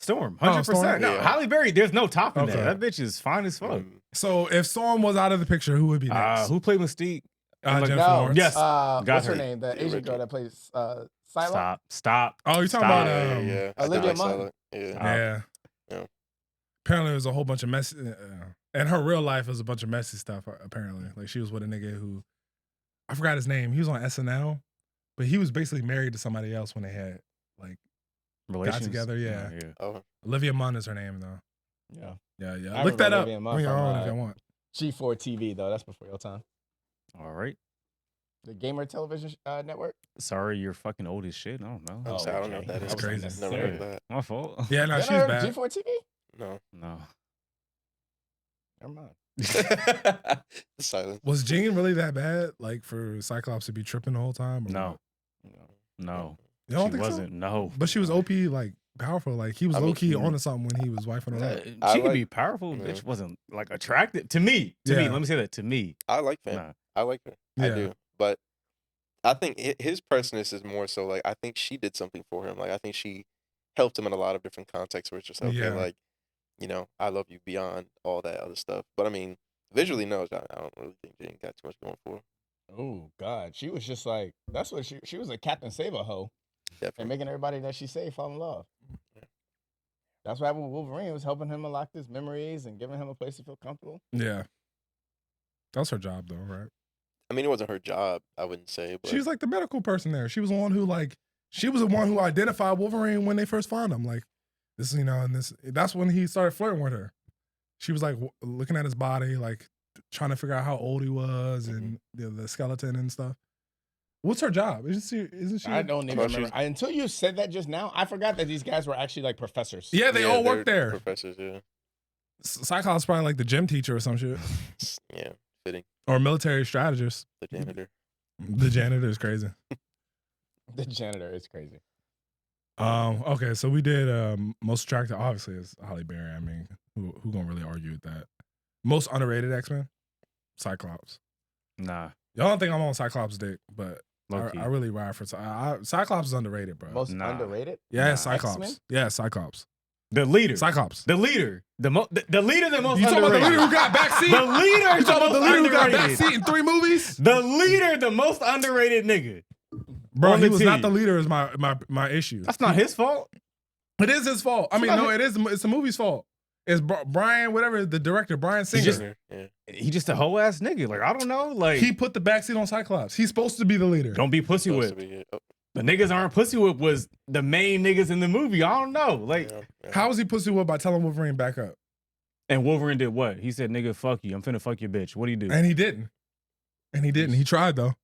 Storm, Oh, 100%. Storm? No, Yeah. Halle Berry, there's no topping Okay. that. That bitch is fine as fuck. So if Storm was out of the picture, who would be next? Who played Mystique? Jennifer No. Lawrence. Yes. What's her her. name? The Asian girl that plays Silo? Stop. Oh, you're talking Stop. about Yeah. Olivia I saw Munn. that. Yeah. Yeah. Yeah. Apparently, there's a whole bunch of messy. And her real life was a bunch of messy stuff. Apparently, like she was with a nigga who, I forgot his name. He was on SNL, but he was basically married to somebody else when they had like Relations. got together. Yeah. Oh. Olivia Munn is her name though. Yeah. Yeah. I Look that remember up Olivia Munn when you're from, on if you want. G4 TV though. That's before your time. All right. The Gamer Television Network. Sorry, you're fucking old as shit. I don't know. I'm sorry, I don't know what that is. That's crazy. Never heard of that. My fault. Yeah, no, You she's never heard bad. of G4 TV? No. No. Never mind. Silence. Was Jean really that bad? Like for Cyclops to be tripping the whole time? Or No. what? No. You don't She think wasn't. so? No. But she was OP, like powerful. Like he was I mean, low key onto something when he was wifing her up. I She could like- be powerful. Yeah. Bitch wasn't like attractive to me. To me, Yeah. let me say that. To me, I like Finn. nah. I like her. Yeah. I do. But I think his personage is more so like, I think she did something for him. Like, I think she helped him in a lot of different contexts where it's just like, Yeah. okay, like, I love you beyond all that other stuff. But I mean, visually, no, I don't really think Jane got too much going for her. Oh God, she was just like that's what she was a Captain Save a hoe and Definitely. making everybody that she saved fall in love. Yeah. That's what happened with Wolverine. Was helping him unlock his memories and giving him a place to feel comfortable. Yeah. That was her job though, right? I mean, it wasn't her job, I wouldn't say. But She was like the medical person there. She was the one who identified Wolverine when they first found him. Like this, and that's when he started flirting with her. She was like looking at his body, like trying to figure out how old he was and the skeleton and stuff. What's her job? Isn't she? I don't even Well, remember. Until you said that just now, I forgot that these guys were actually like professors. Yeah, they all work they're there. Professors, yeah. Cyclops probably like the gym teacher or some shit, Yeah, fitting. or military strategist. The janitor. The janitor is crazy. The janitor is crazy. Okay, so we did most attractive. Obviously, is Halle Berry. I mean, who gonna really argue with that? Most underrated X-Men, Cyclops. Nah. Y'all don't think I'm on Cyclops' dick, but Low-key. I really ride for Cyclops is underrated, bro. Most Nah. underrated. Yeah, Nah. Cyclops. X-Men? Yeah, Cyclops. The leader. Cyclops. The leader. The leader the most You talking about the underrated. leader who got backseat? The leader You talking about the leader who got underrated. backseat in 3 movies? The leader, the most underrated nigga. Bro, On he the was not team. the leader is my issue. That's not his fault. It is his fault. I mean, no, it is. It's the movie's fault. It's Brian, whatever the director, Brian Singer. He just a whole ass nigga. Like I don't know. Like he put the backseat on Cyclops. He's supposed to be the leader. Don't be pussy whipped. The niggas aren't pussy whipped was the main niggas in the movie. I don't know. Like how was he pussy whipped by telling Wolverine back up? And Wolverine did what? He said, "Nigga, fuck you. I'm finna fuck your bitch." What do you do? And he didn't. He tried though.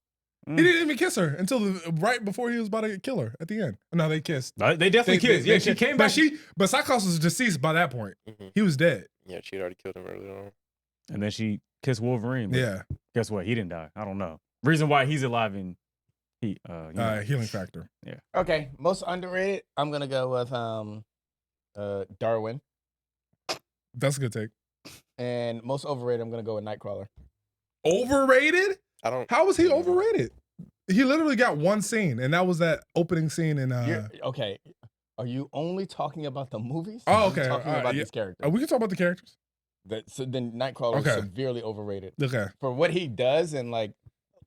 He didn't even kiss her until right before he was about to kill her at the end. No, they kissed. They definitely kissed. Yeah, she came back. But Cyclops was deceased by that point. He was dead. Yeah, she had already killed him earlier on. And then she kissed Wolverine. Yeah. Guess what? He didn't die. I don't know. Reason why he's alive in healing factor. Yeah. Okay. Most underrated. I'm gonna go with Darwin. That's a good take. And most overrated. I'm gonna go with Nightcrawler. Overrated? How was he overrated? He literally got one scene, and that was that opening scene in. Okay. Are you only talking about the movies? Oh, okay. Talking about these characters. We can talk about the characters. So then Nightcrawler is severely overrated. Okay. For what he does and like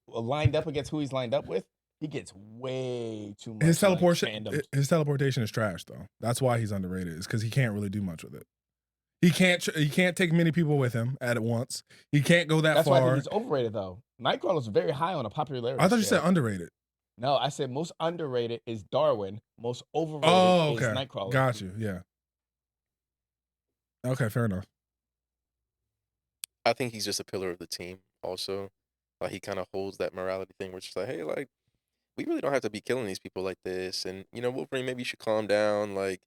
lined up against who he's lined up with, he gets way too much. His teleportation is trash, though. That's why he's underrated. Is because he can't really do much with it. He can't take many people with him at once. He can't go that far. That's why he's overrated, though. Nightcrawler's very high on a popularity. I thought you said underrated. No, I said most underrated is Darwin. Most overrated is Nightcrawler. Got you. Yeah. Okay, fair enough. I think he's just a pillar of the team. Also, like he kind of holds that morality thing, where it's just like, hey, like we really don't have to be killing these people like this, and Wolverine, maybe you should calm down. Like.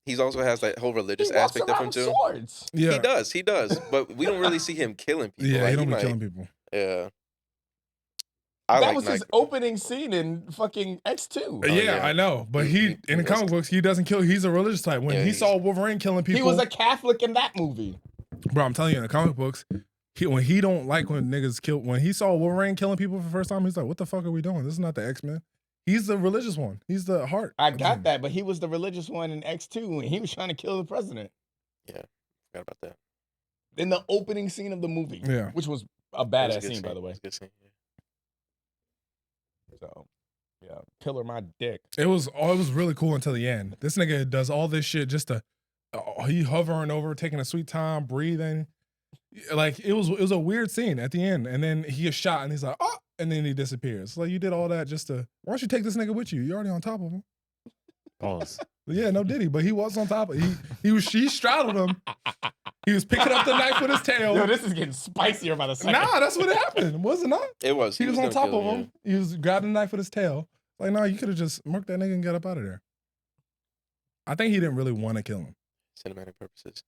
He also has that whole religious aspect of him too. Swords. Yeah, he does. But we don't really see him killing people. Yeah, like, he don't be killing people. Yeah, that was his opening scene in fucking X2. Yeah, I know. But he in the comic books, he doesn't kill. He's a religious type. When he saw Wolverine killing people, he was a Catholic in that movie. Bro, I'm telling you, in the comic books, when he don't like when niggas kill. When he saw Wolverine killing people for the first time, he's like, "What the fuck are we doing? This is not the X-Men." He's the religious one. He's the heart. I got that, but he was the religious one in X2, and he was trying to kill the president. Yeah, forgot about that. In the opening scene of the movie, which was a badass scene, by the way. Good scene. Yeah. So, pillar my dick. It was really cool until the end. This nigga does all this shit just to he hovering over, taking a sweet time, breathing. Like it was a weird scene at the end, and then he gets shot, and he's like, "Oh." And then he disappears. Like you did all that just to. Why don't you take this nigga with you? You're already on top of him. Pause. Yeah, no diddy, but he was on top of. She straddled him. He was picking up the knife with his tail. Yo, this is getting spicier by the second. Nah, that's what happened, was it not? It was. He was on top of him. He was grabbing the knife with his tail. Like, no, you could have just murked that nigga and got up out of there. I think he didn't really want to kill him. Cinematic purposes.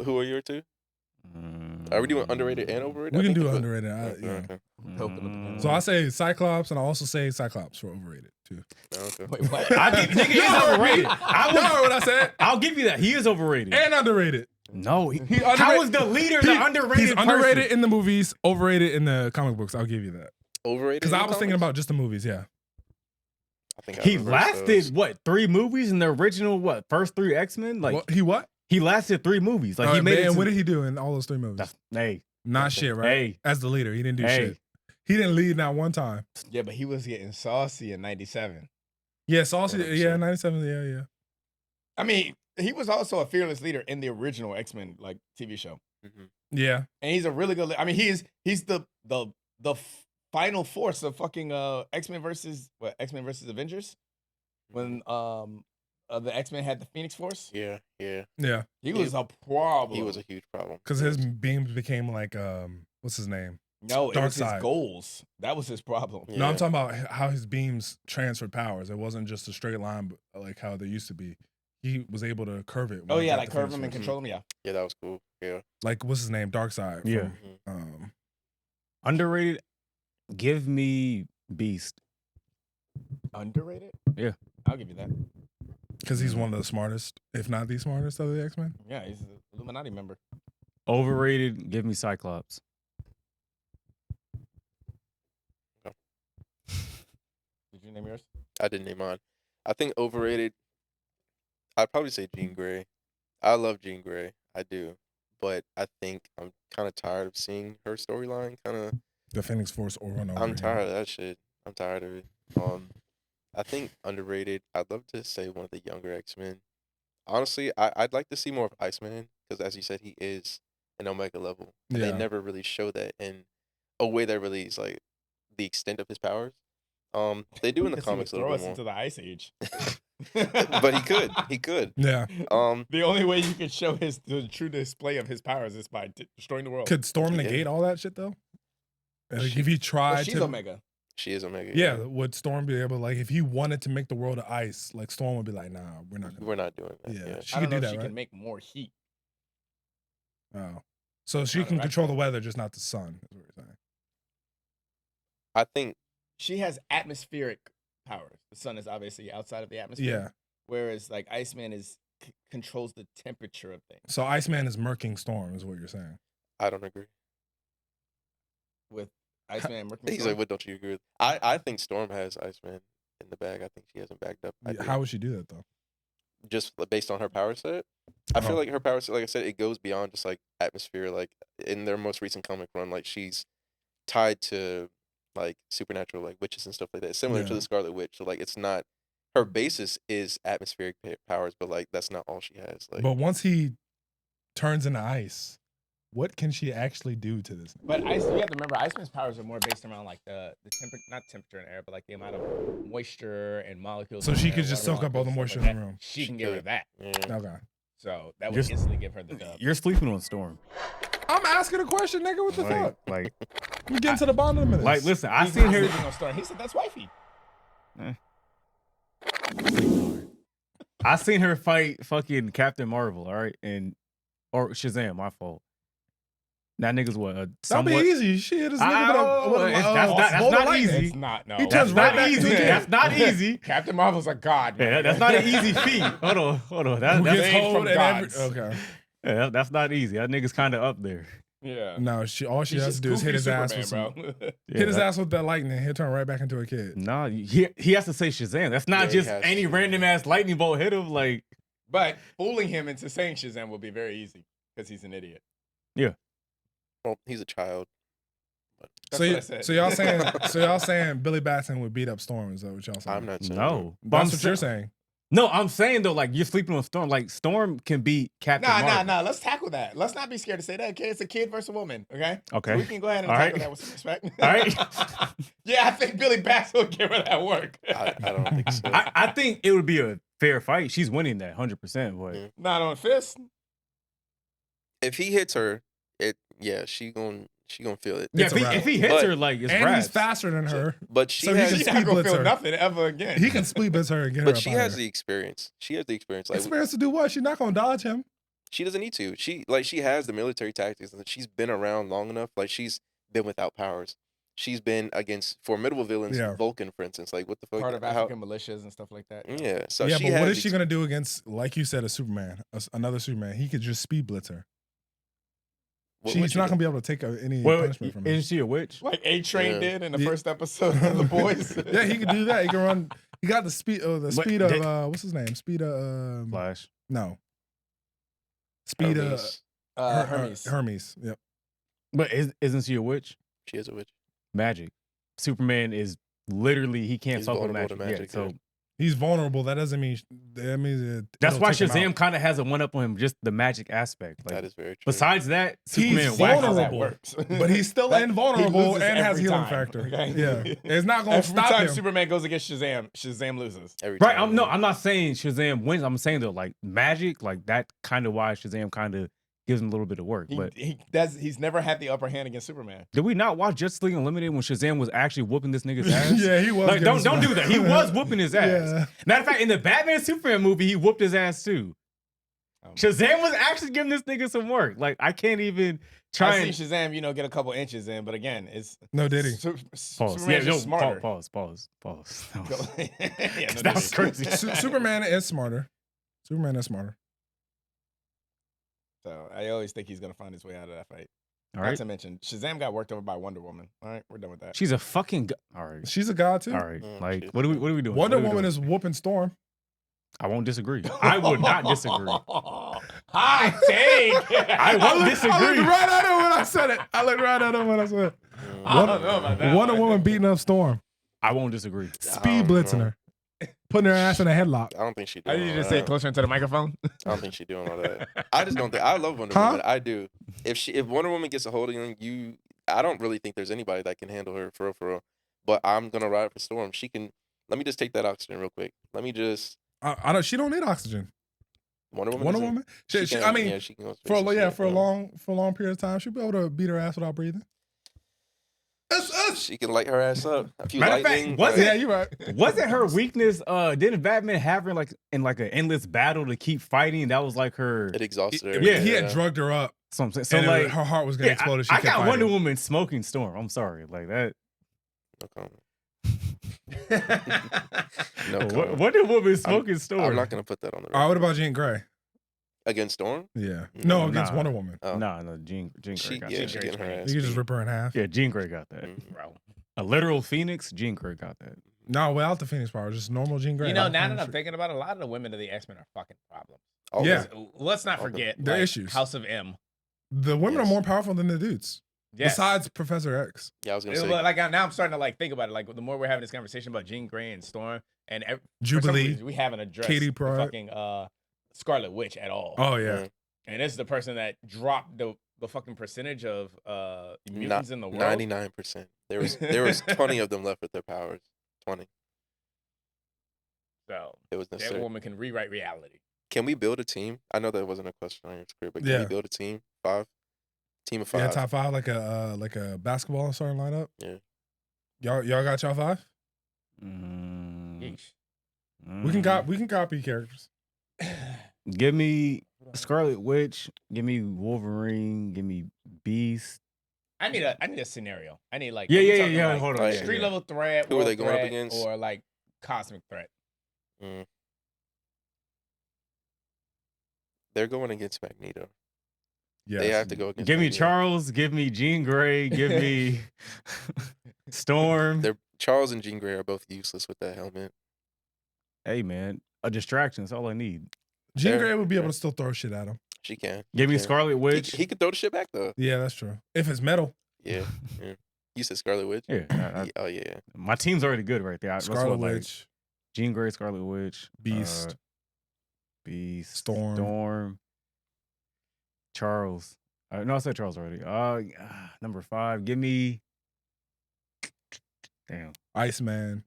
Who are your two? Are we doing underrated and overrated? We can do underrated. Okay. So I say Cyclops, and I also say Cyclops for overrated too. Okay. Wait, what? Nigga is overrated. You heard what I said? I'll give you that. He is overrated and underrated. No, how is the leader the underrated? He's underrated in the movies, overrated in the comic books. I'll give you that. Overrated because I was thinking about just the movies. Yeah. I think he lasted what 3 movies in the original first 3 X-Men? Like he what? He lasted 3 movies. Like he made. And what did he do in all those 3 movies? Not shit, right? Hey, as the leader, he didn't do shit. He didn't lead not one time. Yeah, but he was getting saucy in '97. Yeah, saucy. Yeah, '97. Yeah. I mean, he was also a fearless leader in the original X-Men TV show. Mm-hmm. Yeah, and he's a really good. I mean, he's the final force of fucking X-Men versus Avengers when the X-Men had the Phoenix Force. Yeah. He was a problem. He was a huge problem because his beams became like what's his name? No, it was his goals. That was his problem. Yeah. No, I'm talking about how his beams transferred powers. It wasn't just a straight line, but like how they used to be. He was able to curve it. Oh yeah, like curve him and control him. Yeah. Yeah, that was cool. Yeah. Like what's his name? Darkseid. Yeah. Underrated. Give me Beast. Underrated? Yeah, I'll give you that. Because he's one of the smartest, if not the smartest, of the X-Men. Yeah, he's an Illuminati member. Overrated. Give me Cyclops. No. Did you name yours? I didn't name mine. I think overrated. I'd probably say Jean Grey. I love Jean Grey. I do. But I think I'm kind of tired of seeing her storyline the Phoenix Force over and over. I'm tired of that shit. I'm tired of it. I think underrated. I'd love to say one of the younger X-Men. honestly, I'd like to see more of Iceman because, as you said, he is an Omega level. And they never really show that in a way that really is like the extent of his powers. They do in the comics a little throw bit us more. into the Ice Age. But he could. Yeah. The only way you could show the true display of his powers is by destroying the world. Could Storm negate all that shit though? Like if he tried she's to, Omega. She is Omega. Yeah, would Storm be able, like, if he wanted to make the world of ice, like Storm would be like, nah, we're not doing that. Yeah. She I don't could know do if that, she right? can make more heat. Oh, so she can control the weather, just not the sun. Is what you're saying? I think she has atmospheric powers. The sun is obviously outside of the atmosphere. Yeah. Whereas like Iceman controls the temperature of things. So Iceman is murking Storm, is what you're saying? I don't agree. With Iceman murking He's Storm? like, what don't you agree with? I think Storm has Iceman in the bag. I think she hasn't backed up. How would she do that though? Just based on her power set. I feel like her power set, like I said, it goes beyond just like atmosphere. Like in their most recent comic run, like she's tied to like supernatural, like witches and stuff like that. Similar to the Scarlet Witch. So like it's not, her basis is atmospheric powers, but like that's not all she has. Like, but once he turns into ice, what can she actually do to this? But you have to remember, Iceman's powers are more based around like the not temperature and air, but like the amount of moisture and molecules. So she could just soak up all the moisture in the room. She can get rid of that. Okay. So that would instantly give her the dub. You're sleeping on Storm. I'm asking a question, nigga. What the fuck? Like, we getting to the bottom of this. Like, listen, I He's seen not her. sleeping on Storm. He said that's wifey. I seen her fight fucking Captain Marvel, all right, or Shazam. My fault. That nigga's what? That'd be easy. Shit, this nigga that's not easy. It's not. No, He turns right back into That's not easy. Captain Marvel's a god. Man. Yeah, that's not an easy feat. Hold on. That's made from gods. Okay. Yeah, that's not easy. That nigga's kind of up there. Yeah. No, all she has to do is hit his ass with some, hit his ass with that lightning. He'll turn right back into a kid. No, he has to say Shazam. That's not just any random ass lightning bolt hit him. Like, but fooling him into saying Shazam will be very easy because he's an idiot. Yeah. Well, he's a child. So y'all saying Billy Batson would beat up Storm? Is that what y'all saying? I'm not saying no. That's what you're saying. No, I'm saying though, like you're sleeping on Storm. Like Storm can beat Captain Marvel. Nah. Let's tackle that. Let's not be scared to say that. Okay, it's a kid versus a woman. Okay. Okay. So we can go ahead and tackle that with some respect. All right. Yeah, I think Billy Batson would give her that work. I don't think so. I think it would be a fair fight. She's winning that 100%. But Not on fist. If he hits her, she gonna feel it. Yeah, if he hits her, like it's and raps. he's faster than her. But so he She's not gonna feel nothing ever again. He can split blitz her and get her. But she has the experience. She has the experience. Like, experience to do what? She's not gonna dodge him. She doesn't need to. She has the military tactics, and she's been around long enough. Like she's been without powers. She's been against formidable villains, Vulcan, for instance. Like what the fuck? Part of African militias and stuff like that. Yeah. So yeah, she but what is she gonna do against, like you said, a Superman, another Superman? He could just speed blitz her. She's not gonna be able to take any punishment from him. Isn't she a witch? Like A-Train did in the first episode of The Boys. Yeah, he could do that. He can run. He got the speed. Speed of what's his name? Speed of Flash. No. Speed Hermes. Hermes. Hermes. Yep. But isn't she a witch? She is a witch. Magic. Superman is literally he can't He's fuck with vulnerable magic. to Yeah, so magic, he's vulnerable. That doesn't mean that means that's why take him Shazam out. kind of has a one up on him, just the magic aspect. Like, That is very true. besides that, He's Superman vulnerable, works. but he's still He invulnerable loses and has every healing time, factor. okay? Yeah, it's not gonna Every stop time him. Superman goes against Shazam loses. Every right? time, I'm not saying Shazam wins. I'm saying though, like magic, like that kind of why Shazam kind of gives him a little bit of work. But He's never had the upper hand against Superman. did we not watch Justice League Unlimited when Shazam was actually whooping this nigga's ass? Yeah, he was. Like, don't do that. He was whooping his ass. Yeah. Matter of fact, in the Batman Superman movie, he whooped his ass too. Shazam was actually giving this nigga some work. Like, I can't even try I and see Shazam, get a couple inches in, but again, it's No, did he? pause. Superman's just smarter. Pause. Yeah, no, That was crazy. Superman is smarter. Superman is smarter. So I always think he's gonna find his way out of that fight. All Not right. to mention, Shazam got worked over by Wonder Woman. All right, we're done with that. She's a fucking all right. She's a god too. All right. Like, shit. what are we doing? Wonder What are we Woman doing? is whooping Storm. I won't disagree. I would not disagree. Hot take. I won't disagree. I looked right at him when I said it. I I don't know about that Wonder one. Woman beating up Storm. I won't disagree. Speed blitzing her. putting her ass in a headlock. I don't think she I doing need all you to say it that. closer into the microphone. I don't think she's doing all that. I just don't think. I love Wonder Woman. I do. If Wonder Woman gets a hold of you, I don't really think there's anybody that can handle her for real. But I'm gonna ride for Storm. She can. Let me just take that oxygen real quick. Let me just. I don't. She don't need oxygen. Wonder Woman. Wonder Woman. She can, I mean, yeah, she can go for space, a long period of time, she'll be able to beat her ass without breathing. She can light her ass up. A few Matter of lightning. fact, Yeah, you're right. Wasn't her weakness? Didn't Batman have her like in like an endless battle to keep fighting? That was like her. It exhausted her. Yeah, he had drugged her up. So I'm saying, so and like her heart was gonna explode. If she I kept got fighting. Wonder Woman smoking Storm. I'm sorry, like that. No comment. No comment. Wonder Woman smoking Storm. I'm not gonna put that on the record. All right, what about Jean Grey? Against Storm? Yeah. No, against Wonder Woman. Oh. No, Jean Grey got that. She getting her ass. You can just rip her in half. Yeah, Jean Grey got that. Bro. A literal Phoenix, Jean Grey got that. No, without the Phoenix power, just normal Jean Grey. You know, now that I'm thinking about it, a lot of the women of the X-Men are fucking problems. Yeah. Let's not forget their like, issues. House of M. The women are more powerful than the dudes. Yes. Besides Professor X. Yeah, I was gonna say. Like now, I'm starting to like think about it. Like the more we're having this conversation about Jean Grey and Storm and Jubilee, we haven't addressed Katie the Pryde, fucking Scarlet Witch at all. Oh yeah. And this is the person that dropped the fucking percentage of mutants in the world. 99%. There was 20 of them left with their powers. 20. So it was necessary. That woman can rewrite reality. Can we build a team? I know that wasn't a question on your script, but can we build a team? Team of 5. Yeah, top 5 like a basketball starting lineup. Yeah. Y'all got y'all 5? We can copy characters. Give me Scarlet Witch. Give me Wolverine. Give me Beast. I need a scenario. I need like yeah. Like Hold on. Street level threat. Who are they going up against? Or like cosmic threat. They're going against Magneto. Yes. They have to go against Give me Magneto. Charles. Give me Jean Grey. Give me Storm. Charles and Jean Grey are both useless with that helmet. Hey man, a distraction is all I need. Jean Grey would be able to still throw shit at him. She can. Give me Scarlet Witch. He could throw the shit back though. Yeah, that's true. If it's metal. Yeah. You said Scarlet Witch? Yeah. Oh yeah. My team's already good right there. Scarlet Witch. Jean Grey, Scarlet Witch. Beast. Storm. Charles. No, I said Charles already. Number 5. Give me. Damn. Iceman.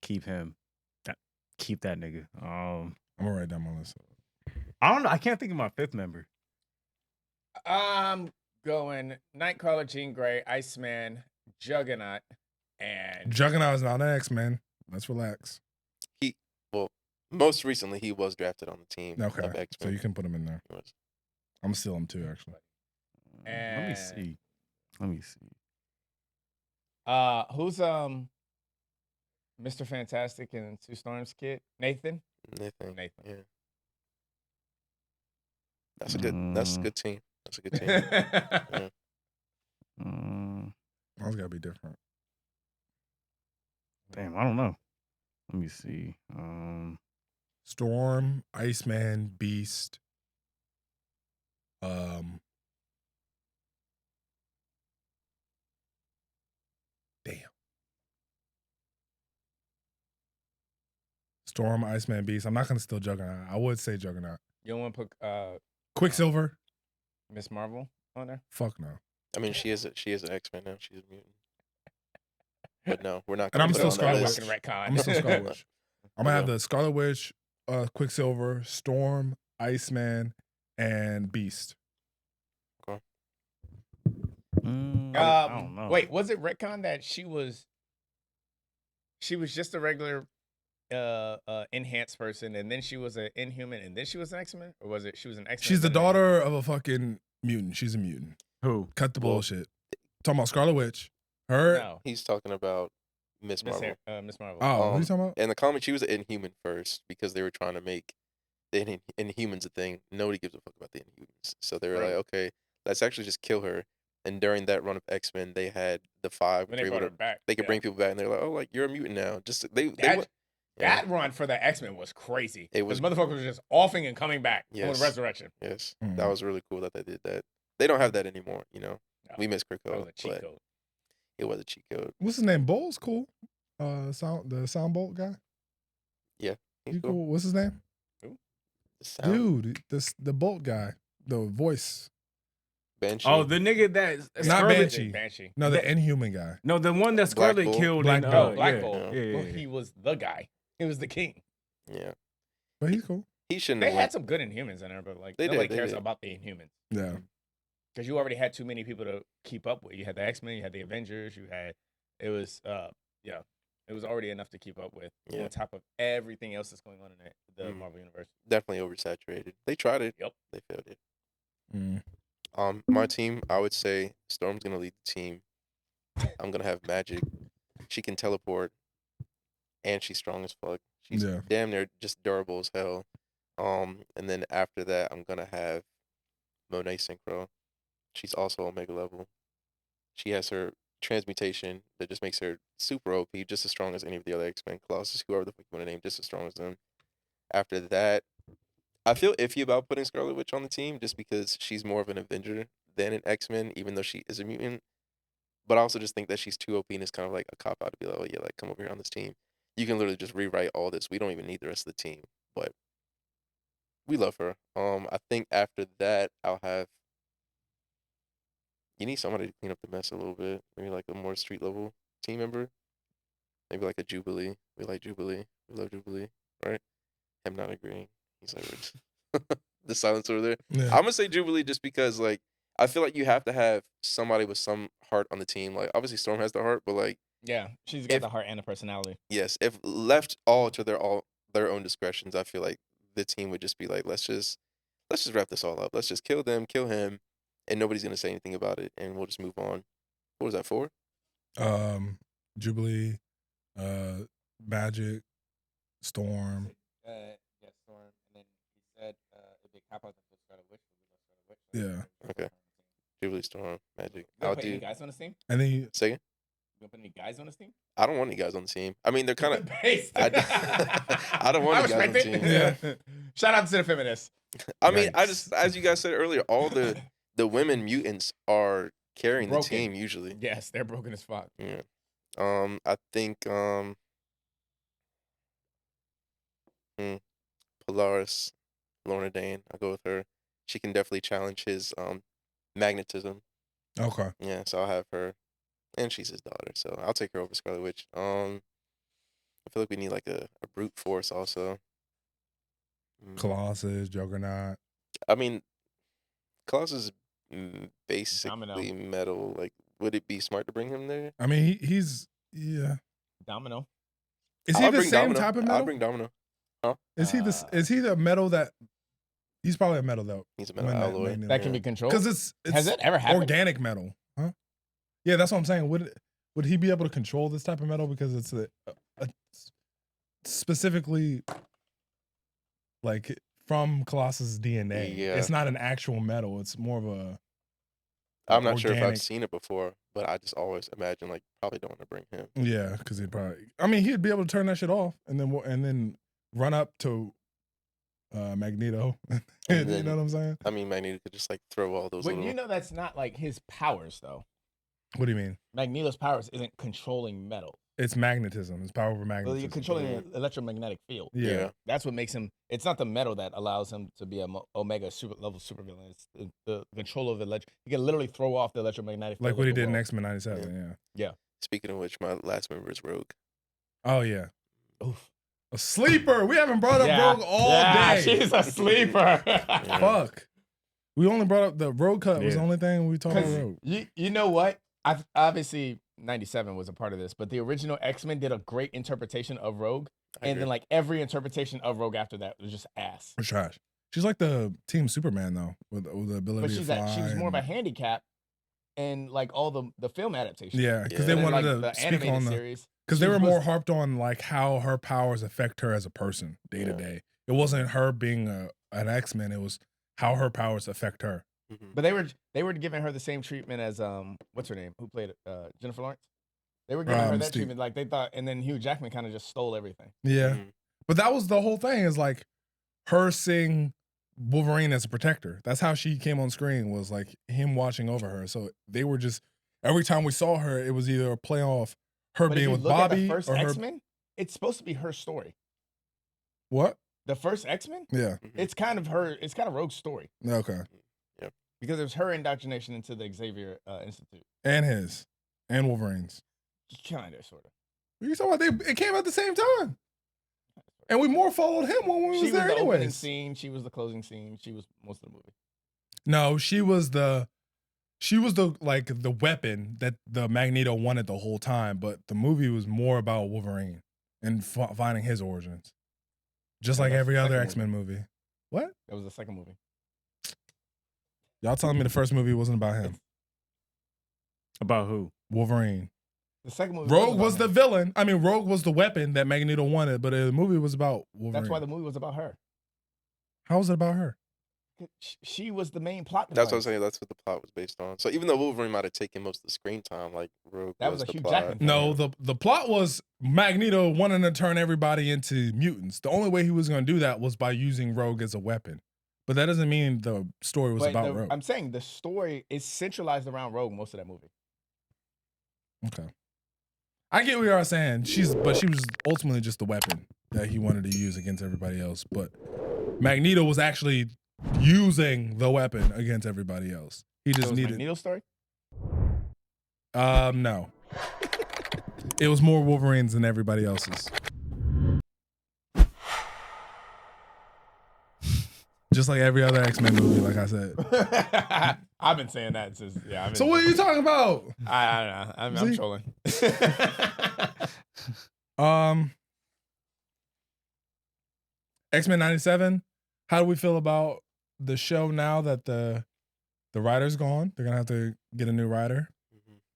Keep him. Keep that nigga. I'm gonna write down my list. I don't know. I can't think of my 5th member. I'm going Nightcrawler, Jean Grey, Iceman, Juggernaut, and Juggernaut is not an X-Men. Let's relax. Most recently he was drafted on the team. Okay, of X-Men. so you can put him in there. I'm gonna steal him too, actually. Let me see. Who's Mr. Fantastic and Sue Storm's kid? Nathan. Yeah. That's a good team. That's a good team. Yeah. Mine's gotta be different. Damn, I don't know. Let me see. Storm, Iceman, Beast. Damn. Storm, Iceman, Beast. I'm not gonna steal Juggernaut. I would say Juggernaut. You don't want to put Quicksilver. Miss Marvel on there? Fuck no. I mean, she is an X-Men now. She's a mutant. But no, we're not. And I'm put her still on that Scarlet list. Witch. I'm still Scarlet Witch. I'm gonna have the Scarlet Witch, Quicksilver, Storm, Iceman, and Beast. Okay. I don't know. Wait, was it retcon that she was just a regular enhanced person, and then she was an Inhuman, and then she was an X-Men, or was it she was an X-Men? She's the daughter of a fucking mutant. She's a mutant. Who? Cut the bullshit. Talking about Scarlet Witch. Her. No. He's talking about Miss Marvel. Miss Marvel. Oh, what are you talking about? In the comic, she was an Inhuman first because they were trying to make the Inhumans a thing. Nobody gives a fuck about the Inhumans, so they were like, okay, let's actually just kill her. And during that run of X-Men, they had the 5. When they brought her back, they could bring people back, and they're like, oh, like you're a mutant now. Just that run for the X-Men was crazy. It was motherfuckers were just offing and coming back for the resurrection. Yes, that was really cool that they did that. They don't have that anymore. No. We miss Kirk That was a cheat code. It was a cheat code. What's his name? Bowl's cool. The Soundbolt guy. Yeah, He cool. What's his name? Dude, the Bolt guy, the voice. Banshee. Oh, the nigga that's not Banshee. Banshee. No, the Inhuman guy. No, the one that Scarlet killed. Black in, Bolt. Black Bolt. Yeah. Well, he was the guy. He was the king. Yeah, but he's cool. He shouldn't. They have had some good Inhumans in there, but like nobody cares about the Inhumans. Yeah, because you already had too many people to keep up with. You had the X-Men, you had the Avengers, it was already enough to keep up with. On top of everything else that's going on in the Marvel universe. Definitely oversaturated. They tried it. Yep, they failed it. My team, I would say Storm's gonna lead the team. I'm gonna have Magic. She can teleport, and she's strong as fuck. She's damn near just durable as hell. And then after that, I'm gonna have Monet Synchro. She's also Omega level. She has her transmutation that just makes her super OP, just as strong as any of the other X-Men, Colossus, whoever the fuck you want to name, just as strong as them. After that, I feel iffy about putting Scarlet Witch on the team just because she's more of an Avenger than an X-Men, even though she is a mutant. But I also just think that she's too OP and it's kind of like a cop-out to be like, oh yeah, like come over here on this team. You can literally just rewrite all this. We don't even need the rest of the team. But we love her. I think after that, I'll have... You need somebody to clean up the mess a little bit. Maybe like a more street-level team member. Maybe like a Jubilee. We like Jubilee. We love Jubilee, right? Him not agreeing. He's like, the silence over there. Yeah. I'm going to say Jubilee just because, like, I feel like you have to have somebody with some heart on the team. Like, obviously Storm has the heart, but, like... Yeah, she's got the heart and the personality. Yes, if left all to their own discretions, I feel like the team would just be like, let's just wrap this all up. Let's just kill them, kill him, and nobody's going to say anything about it, and we'll just move on. What was that for? Jubilee, Magic, Storm. Yeah, Storm. And then he said if they cop out the Scarlet Witch, Yeah. Okay. Jubilee, Storm, Magic. I'll do. Any guys on this team? And then you say again? You put any guys on this team? I don't want any guys on the team. I mean, they're kind of... I don't want any guys on the team. Yeah. Shout out to the feminists. I mean, I just, as you guys said earlier, all the women mutants are carrying the team usually. Yes, they're broken as fuck. Yeah. I think Polaris, Lorna Dane. I'll go with her. She can definitely challenge his magnetism. Okay. Yeah, so I'll have her. And she's his daughter, so I'll take her over Scarlet Witch. I feel like we need like a brute force also. Colossus, Juggernaut. I mean, Colossus is basically metal. Like, would it be smart to bring him there? I mean, he's Domino. Is he the same type of metal? I'll bring Domino. Huh? Is he the metal that? He's probably a metal though. He's a metal alloy that can be controlled. Because it's has it ever happened? Organic metal, huh? Yeah, that's what I'm saying. Would he be able to control this type of metal because it's a specifically like from Colossus' DNA? Yeah. It's not an actual metal. It's more of a. I'm not sure if I've seen it before, but I just always imagine like probably don't want to bring him. Yeah, because he'd probably. I mean, he'd be able to turn that shit off and then run up to Magneto. You know what I'm saying? I mean, Magneto could just like throw all those. But you know that's not like his powers though. What do you mean? Magneto's powers isn't controlling metal. It's magnetism. It's power over magnetism. Well, you're controlling an electromagnetic field. Yeah. That's what makes him. It's not the metal that allows him to be a Omega level supervillain. It's the control of the He can literally throw off the electromagnetic field. Like what he did in X-Men 97. Yeah. Speaking of which, my last member is Rogue. Oh yeah. Oof. A sleeper. We haven't brought up Rogue all day. She's a sleeper. Fuck. We only brought up the Rogue cut. Was the only thing we talked about Rogue. You know what? Obviously 97 was a part of this, but the original X-Men did a great interpretation of Rogue, and then like every interpretation of Rogue after that was just ass. It's trash. She's like the Team Superman though, with the ability to fly. She was more of a handicap, and like all the film adaptations. Yeah, because they wanted to speak on the series. Because they were more harped on like how her powers affect her as a person day to day. It wasn't her being an X-Men. It was how her powers affect her. But they were giving her the same treatment as what's her name? Who played it? Jennifer Lawrence. They were giving her that treatment like they thought, and then Hugh Jackman kind of just stole everything. Yeah, but that was the whole thing. Is like her seeing Wolverine as a protector. That's how she came on screen. Was like him watching over her. So they were just every time we saw her, it was either a play off her being with Bobby at the first or X-Men. It's supposed to be her story. What? The first X-Men? Yeah. It's kind of her. It's kind of Rogue's story. Okay. Because it was her indoctrination into the Xavier Institute. And his. And Wolverine's. Kind of, sort of. What are you talking about? It came at the same time. And we more followed him when we was there the opening anyways. scene. She was the closing scene. She was most of the movie. No, she was the weapon that the Magneto wanted the whole time, but the movie was more about Wolverine and finding his origins. Just like every other X-Men movie. What? That was the second movie. Y'all telling me the first movie wasn't about him? About who? Wolverine. The second movie. Rogue was the villain. I mean, Rogue was the weapon that Magneto wanted, but the movie was about Wolverine. That's why the movie was about her. How was it about her? She was the main plot device. That's what I'm saying. That's what the plot was based on. So even though Wolverine might have taken most of the screen time, like Rogue that was a the Hugh plot. Jackman thing. No, the plot was Magneto wanting to turn everybody into mutants. The only way he was going to do that was by using Rogue as a weapon. But that doesn't mean the story was about Rogue. I'm saying the story is centralized around Rogue most of that movie. Okay. I get what you are saying. But she was ultimately just the weapon that he wanted to use against everybody else. But Magneto was actually using the weapon against everybody else. He just needed Magneto's story? No. It was more Wolverine's than everybody else's. Just like every other X-Men movie, like I said. I've been saying that since, So what are you talking about? I don't know. I'm trolling. X-Men 97. How do we feel about the show now that the writer's gone? They're gonna have to get a new writer.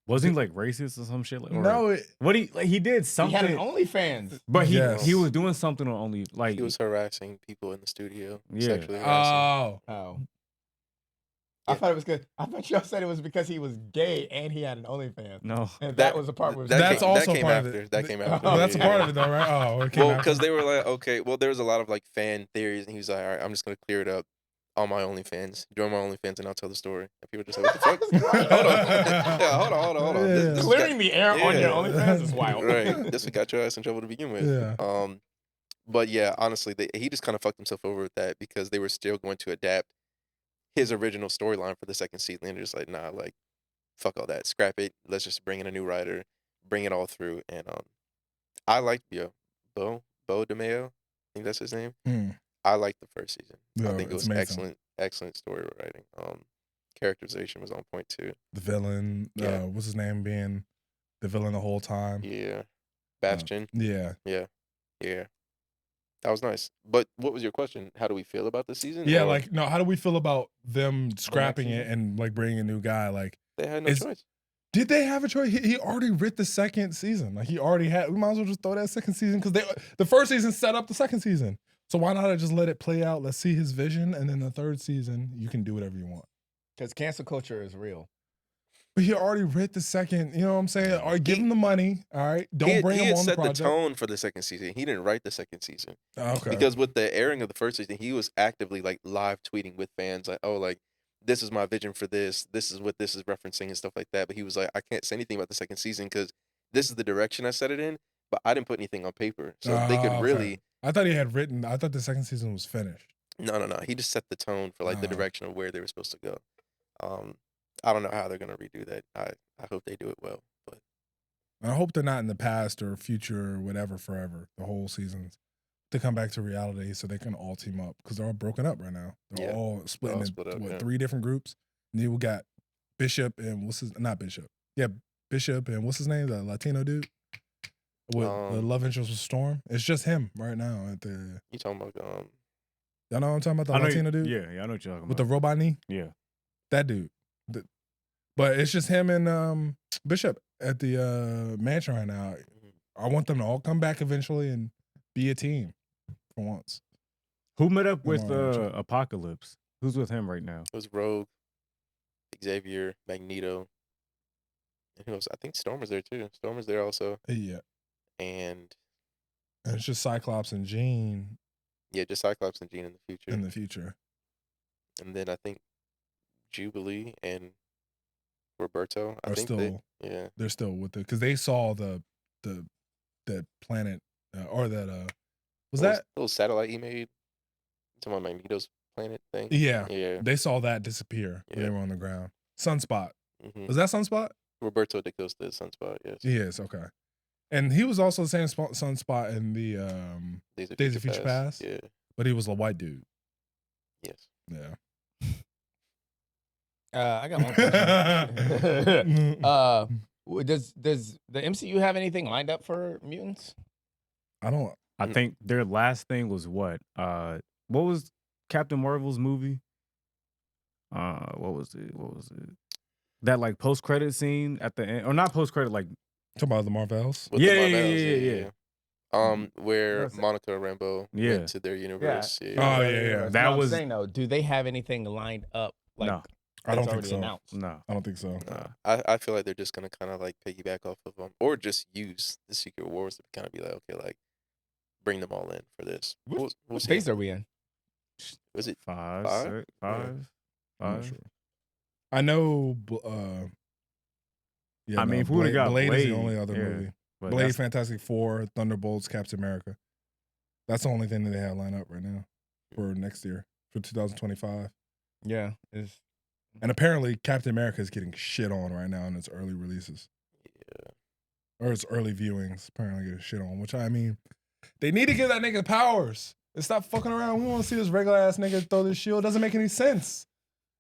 Wasn't he like racist or some shit? Like, No, he did something. He had an OnlyFans, but he was doing something on Only. Like he was harassing people in the studio. Yeah. Sexually harassing. Oh. I thought it was good. I thought y'all said it was because he was gay and he had an OnlyFans. No, and that was a part where that's also came part after. of it. That came after. Oh, that's a part of it though, right? Oh, it came well, after. because they were like, okay, well, there was a lot of like fan theories, and he was like, all right, I'm just gonna clear it up on my OnlyFans, join my OnlyFans, and I'll tell the story. And people just like, what the fuck? hold on. Yeah. Clearing the air on your OnlyFans is wild. Right, this what got your ass in trouble to begin with. Yeah. But yeah, honestly, he just kind of fucked himself over with that because they were still going to adapt his original storyline for the second season. And they're just like, nah, like, fuck all that, scrap it. Let's just bring in a new writer, bring it all through. And I liked Bo DeMeo, I think that's his name. I liked the first season. Yeah, I think it was amazing. excellent story writing. Characterization was on point too. The villain, Yeah. What's his name, being the villain the whole time. Yeah, Bastion. Yeah. That was nice. But what was your question? How do we feel about this season? Yeah, Or like, no, how do we feel about them scrapping it and like bringing a new guy? Like, they had no choice. did they have a choice? He already writ the second season. Like, he already had, we might as well just throw that second season because the first season set up the second season. So why not just let it play out? Let's see his vision. And then the third season, you can do whatever you want. Because cancel culture is real. But he already writ the second, you know what I'm saying? All right, give him the money. All right. Don't bring him on the project. He had set the tone for the second season. He didn't write the second season. Okay. Because with the airing of the first season, he was actively like live tweeting with fans, like, oh, like, this is my vision for this. This is what this is referencing and stuff like that. But he was like, I can't say anything about the second season because this is the direction I set it in, but I didn't put anything on paper. So they could really. I thought he had written, I thought the second season was finished. No. He just set the tone for like the direction of where they were supposed to go. I don't know how they're gonna redo that. I hope they do it well, but I hope they're not in the past or future or whatever forever. The whole seasons to come back to reality so they can all team up because they're all broken up right now. They're all splitting into 3 different groups. And then we got Bishop and Bishop and what's his name, the Latino dude. With the love interest with Storm. It's just him right now at the. You talking about y'all know what I'm talking about? The Latino dude. Yeah, I know what you're talking about. With the robot knee. Yeah, that dude. But it's just him and Bishop at the mansion right now. I want them to all come back eventually and be a team for once. Who met up with Apocalypse? Who's with him right now? It was Rogue, Xavier, Magneto, and who else? I think Storm was there too. Storm was there also. Yeah. And it's just Cyclops and Jean. Yeah, just Cyclops and Jean in the future. And then I think Jubilee and Roberto. They're still with it because they saw that planet or that Was that little satellite he made? Talking about Magneto's planet thing? Yeah. Yeah. They saw that disappear when they Yeah. were on the ground. Sunspot. Mhm. Was that Sunspot? Roberto da Costa is Sunspot, yes. Yes, okay. And he was also the same Sunspot in the Days of Future Past. Yeah. But he was a white dude. Yes. Yeah. I got one question. Does the MCU have anything lined up for mutants? I don't. I think their last thing was what? What was Captain Marvel's movie? What was it? That like post credit scene at the end, or not post credit, like Talking about the Marvels. With the Marvels, yeah. Where What's that? Monica Rambeau Yeah. went to their universe. Oh, yeah. That That was was- saying though. Do they have anything lined up? Like, No. I don't that's think already so. announced? No. I don't think so. I feel like they're just gonna kind of like piggyback off of them, or just use the Secret Wars to kind of be like, okay, like bring them all in for this. What We'll see. phase are we in? Was it Five. Five? I'm not Five. sure. I know. Yeah, I mean, no, if we would've got Blade is the Blade, only other yeah. movie. But Blade, that's- Fantastic Four, Thunderbolts, Captain America. That's the only thing that they have lined up right now for next year, for 2025. Yeah, And apparently, Captain America is getting shit on right now in its early releases. Yeah. Or its early viewings, apparently getting shit on. Which, I mean, they need to give that nigga powers. And stop fucking around. We want to see this regular ass nigga throw this shield. Doesn't make any sense.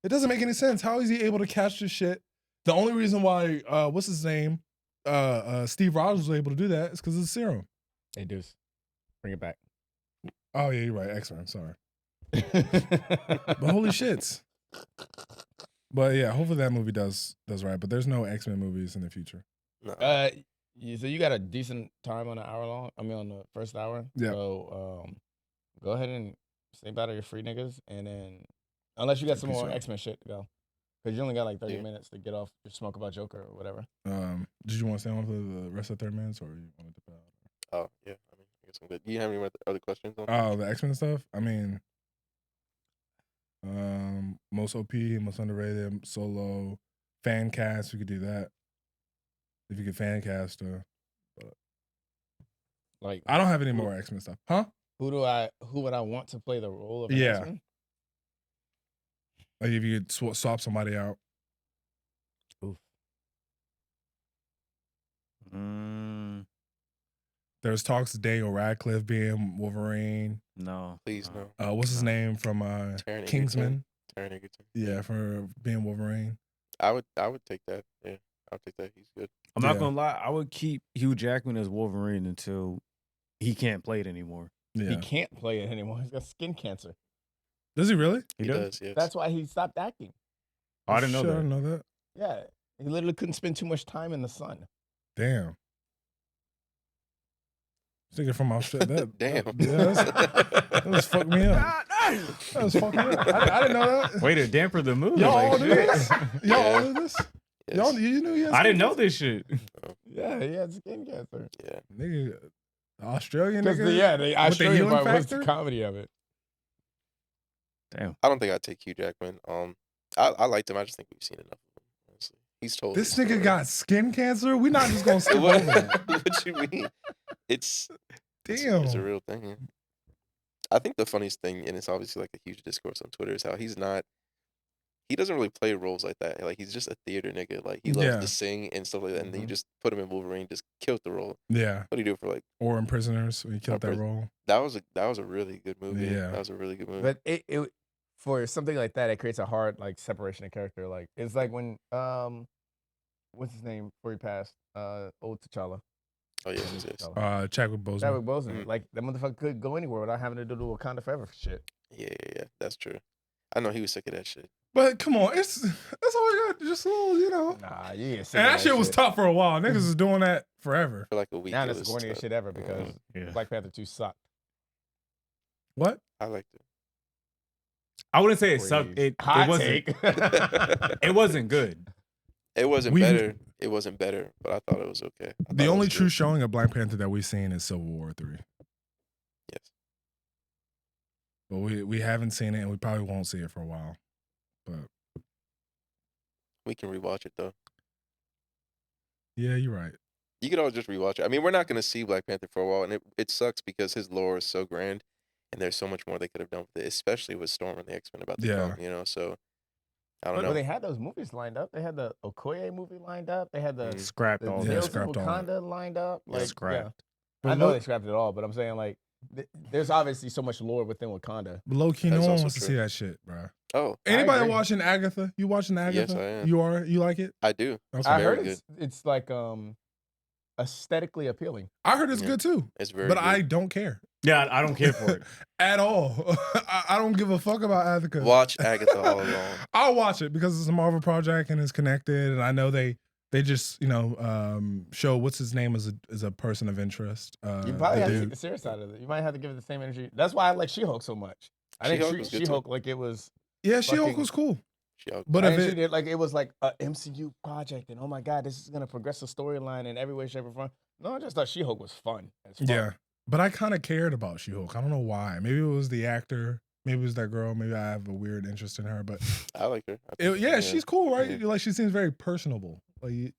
It doesn't make any sense. How is he able to catch this shit? The only reason why, what's his name? Steve Rogers was able to do that is because of the serum. they do. Bring it back. Oh, yeah, you're right. X-Men, sorry. But holy shits. But yeah, hopefully that movie does right. But there's no X-Men movies in the future. No. So you got a decent time on the hour long. I mean, on the first hour. Yeah. So go ahead and snap out of your free niggas, and then unless you got some Peace more out. X-Men shit to go, because you only got like 30 Yeah. minutes to get off your smoke about Joker or whatever. Did you want to stay on for the rest of the 30 minutes, or you want to dip out? Oh yeah. I mean, I guess I'm good. Do you have any other questions on? Oh, the X-Men stuff. I mean, most OP, most underrated, solo, fan cast. We could do that if you could fan cast. Like, I don't have any more X-Men stuff, huh? who would I want to play the role of? Yeah. X-Men? Like if you could swap somebody out. Oof. There's talks of Daniel Radcliffe being Wolverine. No. Please no. What's his name from Taron Kingsman? Taron Egerton. Yeah, for being Wolverine. I would take that. Yeah, I'll take that. He's good. I'm not Yeah. gonna lie. I would keep Hugh Jackman as Wolverine until he can't play it anymore. Yeah. He can't play it anymore. He's got skin cancer. Does he really? He He does. does. Yes. That's why he stopped acting. Oh, I didn't know Shit, I that. didn't know that. Yeah, he literally couldn't spend too much time in the sun. Damn. Thinking from Australia. Damn. That was fucked me up. That was fucking me up. I didn't know that. Way to damper the mood. Y'all like, all knew shit. this? Y'all all knew this? Yes. Y'all, you knew he had I didn't know skin this shit. Yeah, he had skin cancer. Yeah. cancer? Nigga, the Australian Because nigga? the with the Australian healing part was the factor? comedy of it. Damn. I don't think I'd take Hugh Jackman. I liked him. I just think we've seen enough of him. Honestly, he's told This his nigga story. got skin cancer? We not just gonna skip what, over that. what you mean? It's Damn. It's a real thing. Yeah. I think the funniest thing, and it's obviously like a huge discourse on Twitter, is how he doesn't really play roles like that. Like he's just a theater nigga. Like he loves Yeah. to sing and stuff like that. And then you just put him in Wolverine, just killed the role. Yeah. What do you do for like? Or in Prisoners when he killed that Prison- role. That was a really good movie. Yeah. That was a really good movie. But it for something like that, it creates a hard like separation of character. Like it's like when what's his name before he passed? Old T'Challa. Oh yeah, Old yes. T'Challa. Chadwick Boseman. Chadwick Boseman. Mhm. Like that motherfucker could go anywhere without having to do the Wakanda Forever shit. Yeah. That's true. I know he was sick of that shit. But come on, that's all we got. Just a little, you know. Nah, you ain't And that shit was tough for a while. Niggas was doing that forever. For like a week. Now it that's the was corniest tough. shit ever because Yeah. Black Panther 2 sucked. What? I liked it. I wouldn't say it sucked. Please. It Hot wasn't. take. It wasn't good. It wasn't We've- better. It wasn't better, but I thought it was okay. I thought The it only was true good. showing of Black Panther that we've seen is Civil War 3. Yes. But we haven't seen it, and we probably won't see it for a while. But We can rewatch it though. yeah, you're right. You could always just rewatch it. I mean, we're not gonna see Black Panther for a while, and it sucks because his lore is so grand, and there's so much more they could have done with it, especially with Storm and the X-Men about to come. You know, so I don't Well, know. they had those movies lined up. They had the Okoye movie lined up. They had the scrapped all Tales that. of Wakanda lined up. Like, scrapped. I know they scrapped it all, but I'm saying like, there's obviously so much lore within Wakanda. But low key, no one wants to see that shit, bro. Oh, anybody watching Agatha? You watching Agatha? Yes, I am. You are? You like it? I do. I heard it's like aesthetically appealing. I heard it's good too. It's very but good. I don't care. Yeah, I don't care for it at all. I don't give a fuck about Agatha. Watch Agatha all along. I'll watch it because it's a Marvel project and it's connected, and I know they just show what's his name as a person of interest. You probably have to take the serious side of it. You might have to give it the same energy. That's why I like She-Hulk so much. I didn't treat She-Hulk like it was. Yeah, She-Hulk was cool. But I didn't treat it like it was like a MCU project, and oh my god, this is gonna progress the storyline in every way, shape, or form. No, I just thought She-Hulk was fun. Yeah, but I kind of cared about She-Hulk. I don't know why. Maybe it was the actor. Maybe it was that girl. Maybe I have a weird interest in her. But I like her. Yeah, she's cool, right? Yeah. Like she seems very personable. Like,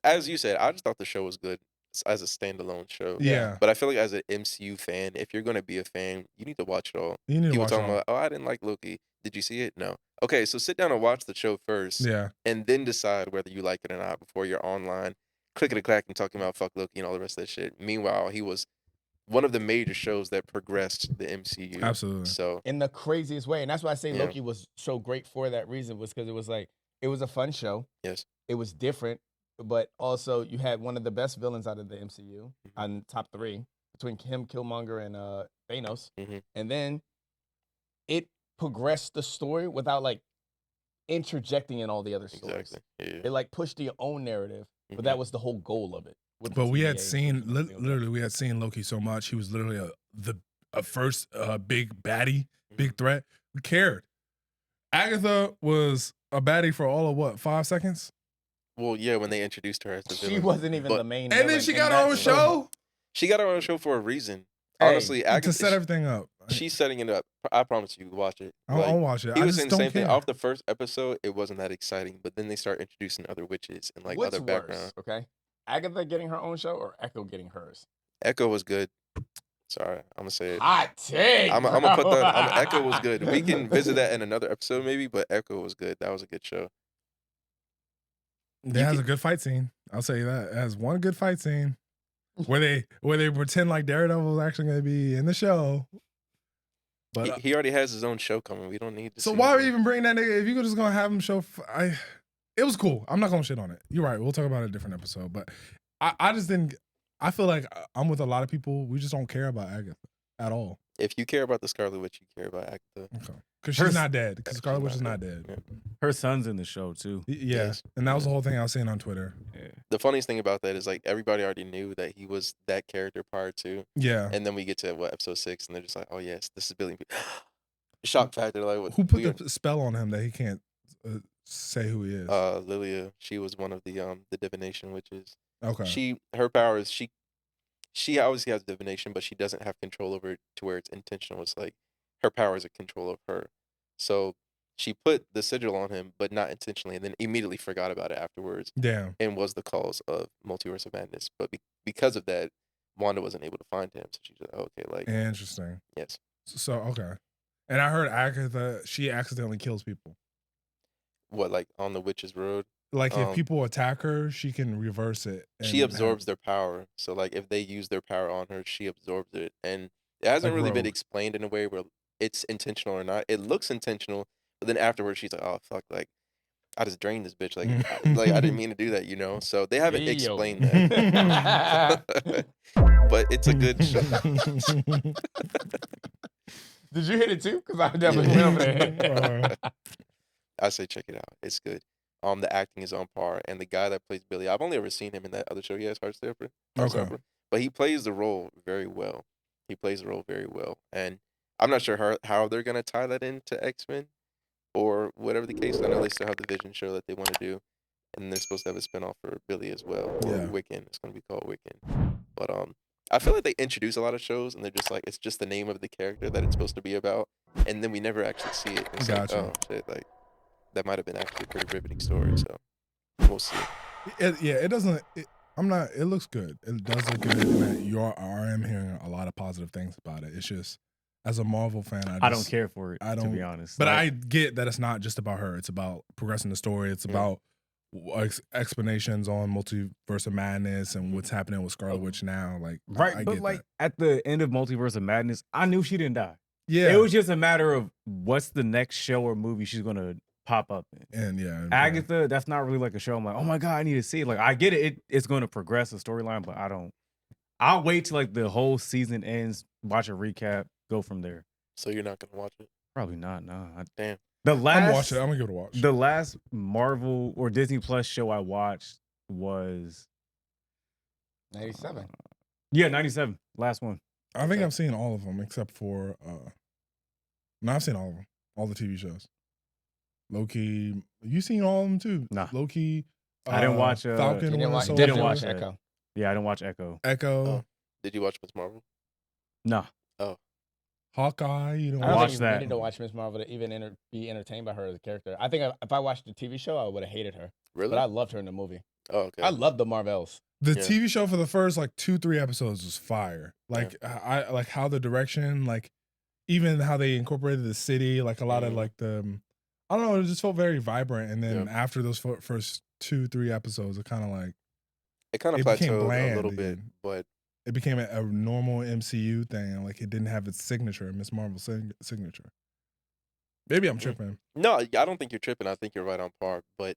as you said, I just thought the show was good as a standalone show. Yeah. But I feel like as an MCU fan, if you're gonna be a fan, you need to watch it all. You need to watch it all. People talking about, oh, I didn't like Loki. Did you see it? No. Okay, so sit down and watch the show first. Yeah. And then decide whether you like it or not before you're online clickety-clacking talking about fuck Loki and all the rest of that shit. Meanwhile, he was one of the major shows that progressed the MCU. Absolutely. So in the craziest way. And that's why I say Loki was so great for that reason, was because it was like, it was a fun show. Yes. It was different, but also you had one of the best villains out of the MCU on top 3 between him, Killmonger, and Thanos. And then it progressed the story without like interjecting in all the other stories. Exactly. Yeah. It like pushed your own narrative, but that was the whole goal of it. But we had seen literally, we had seen Loki so much. He was literally a first big baddie, big threat. We cared. Agatha was a baddie for all of what, 5 seconds? Well, yeah, when they introduced her as the villain. She wasn't even the main. And then she got her own show. She got her own show for a reason. Honestly, Agatha, to set everything up. She's setting it up. I promise you, watch it. I'll watch it. He was saying the same thing. Off the first episode, it wasn't that exciting, but then they start introducing other witches and like other backgrounds. Okay, Agatha getting her own show or Echo getting hers? Echo was good. Sorry, I'm gonna say it. Hot take. I'm gonna put that. Echo was good. We can visit that in another episode maybe, but Echo was good. That was a good show. It has a good fight scene. I'll tell you that. It has one good fight scene where they pretend like Daredevil is actually going to be in the show. But he already has his own show coming. We don't need to. So why would we even bring that nigga? If you could just gonna have him show, it was cool. I'm not gonna shit on it. You're right. We'll talk about it in a different episode. But I just didn't. I feel like I'm with a lot of people. We just don't care about Agatha at all. If you care about the Scarlet Witch, you care about Agatha. Okay. Because she's not dead. Because Scarlet Witch is not dead. Yeah. Her son's in the show too. Yeah. Yes. And that was the whole thing I was seeing on Twitter. Yeah. The funniest thing about that is like everybody already knew that he was that character prior to. Yeah. And then we get to episode 6 and they're just like, oh yes, this is Billy. Shock factor. Like who put the spell on him that he can't say who he is? Lilia. She was one of the divination witches. Okay. Her power is she obviously has divination, but she doesn't have control over it to where it's intentional. It's like her power is a control of her. So she put the sigil on him, but not intentionally, and then immediately forgot about it afterwards. Damn. And was the cause of Multiverse of Madness. But because of that, Wanda wasn't able to find him. So she's like, oh, okay, like interesting. Yes. So okay. And I heard Agatha, she accidentally kills people. What, like on the Witch's Road? Like if people attack her, she can reverse it. She absorbs their power. So like if they use their power on her, she absorbs it. And it hasn't really been explained in a way where it's intentional or not. It looks intentional, but then afterwards she's like, oh fuck, like I just drained this bitch. Like I didn't mean to do that, you know? So they haven't explained that. But it's a good show. Did you hit it too? Because I definitely went over there. I say check it out. It's good. The acting is on par, and the guy that plays Billy, I've only ever seen him in that other show he has, Heartstopper. But he plays the role very well. And I'm not sure how they're gonna tie that into X-Men or whatever the case. I know they still have the Vision show that they want to do, and they're supposed to have a spinoff for Billy as well. Or Wiccan. It's gonna be called Wiccan. But I feel like they introduce a lot of shows, and they're just like it's just the name of the character that it's supposed to be about, and then we never actually see it. It's like, oh shit, like. That might have been actually a pretty riveting story, so we'll see. It doesn't. I'm not. It looks good. It does look good. And I am hearing a lot of positive things about it. It's just, as a Marvel fan, I don't care for it. I don't, to be honest. But I get that it's not just about her. It's about progressing the story. It's about explanations on Multiverse of Madness and what's happening with Scarlet Witch now. Like, right, I but get like that. at the end of Multiverse of Madness, I knew she didn't die. Yeah, it was just a matter of what's the next show or movie she's gonna pop up in. And Agatha, that's not really like a show. I'm like, oh my god, I need to see it. Like, I get it. It's going to progress the storyline, but I don't. I'll wait till like the whole season ends, watch a recap, go from there. So you're not gonna watch it? Probably not. No. Damn. I'm gonna watch it. I'm gonna give it a watch. The last Marvel or Disney Plus show I watched was 97. Yeah, 97. Last one. I think I've seen all of them except for. No, I've seen all of them. All the TV shows. Loki. You seen all of them too? Nah. Loki. I didn't watch Falcon. Didn't watch Echo. Yeah, I didn't watch Echo. Echo. Did you watch Miss Marvel? No. Oh. Hawkeye. You don't I don't watch think that. You needed to watch Miss Marvel to even be entertained by her as a character. I think if I watched the TV show, I would have hated her. Really? But I loved her in the movie. Oh, okay. I love the Marvels. The TV show for the first like 2-3 episodes was fire. Like I like how the direction, like even how they incorporated the city, like a lot of like the, I don't know, it just felt very vibrant. And then after those first 2-3 episodes, it kind of like it became bland a little bit, but it became a normal MCU thing. Like it didn't have its signature, Miss Marvel signature. Maybe I'm tripping. No, I don't think you're tripping. I think you're right on par, but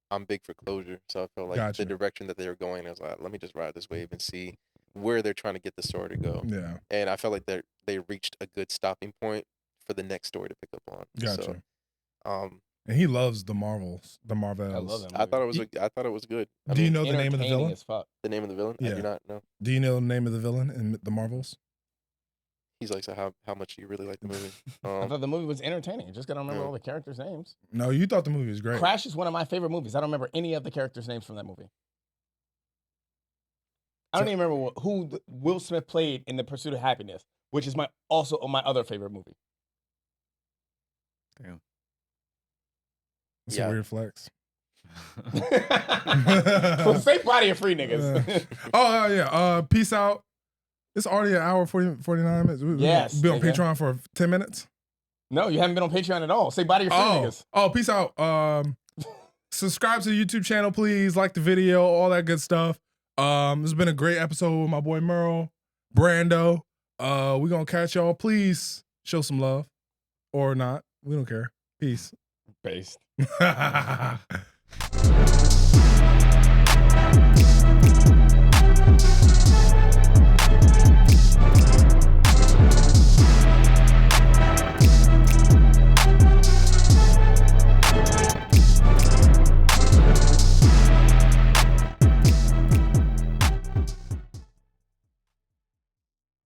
I'm big for closure. So I felt like the direction that they were going, I was like, let me just ride this wave and see where they're trying to get the story to go. Yeah. And I felt like they reached a good stopping point for the next story to pick up on. Gotcha. So, and he loves the Marvels. I love that I thought it was good. Do you know the name of the villain? The name of the villain? Yeah. I do not know. Do you know the name of the villain in the Marvels? He's like, so how much do you really like the movie? I thought the movie was entertaining. I just got to remember all the characters' names. No, you thought the movie was great. Crash is one of my favorite movies. I don't remember any of the characters' names from that movie. I don't even remember who Will Smith played in The Pursuit of Happiness, which is also my other favorite movie. Damn. That's a weird flex. Well, say body of free niggas. Oh, yeah. Peace out. It's already an hour, 49 minutes. Yes. Be on Patreon for 10 minutes? No, you haven't been on Patreon at all. Say body of free niggas. Oh, peace out. Subscribe to the YouTube channel, please. Like the video, all that good stuff. This has been a great episode with my boy Merrill, Brando. We're going to catch y'all. Please show some love. Or not. We don't care. Peace. Based.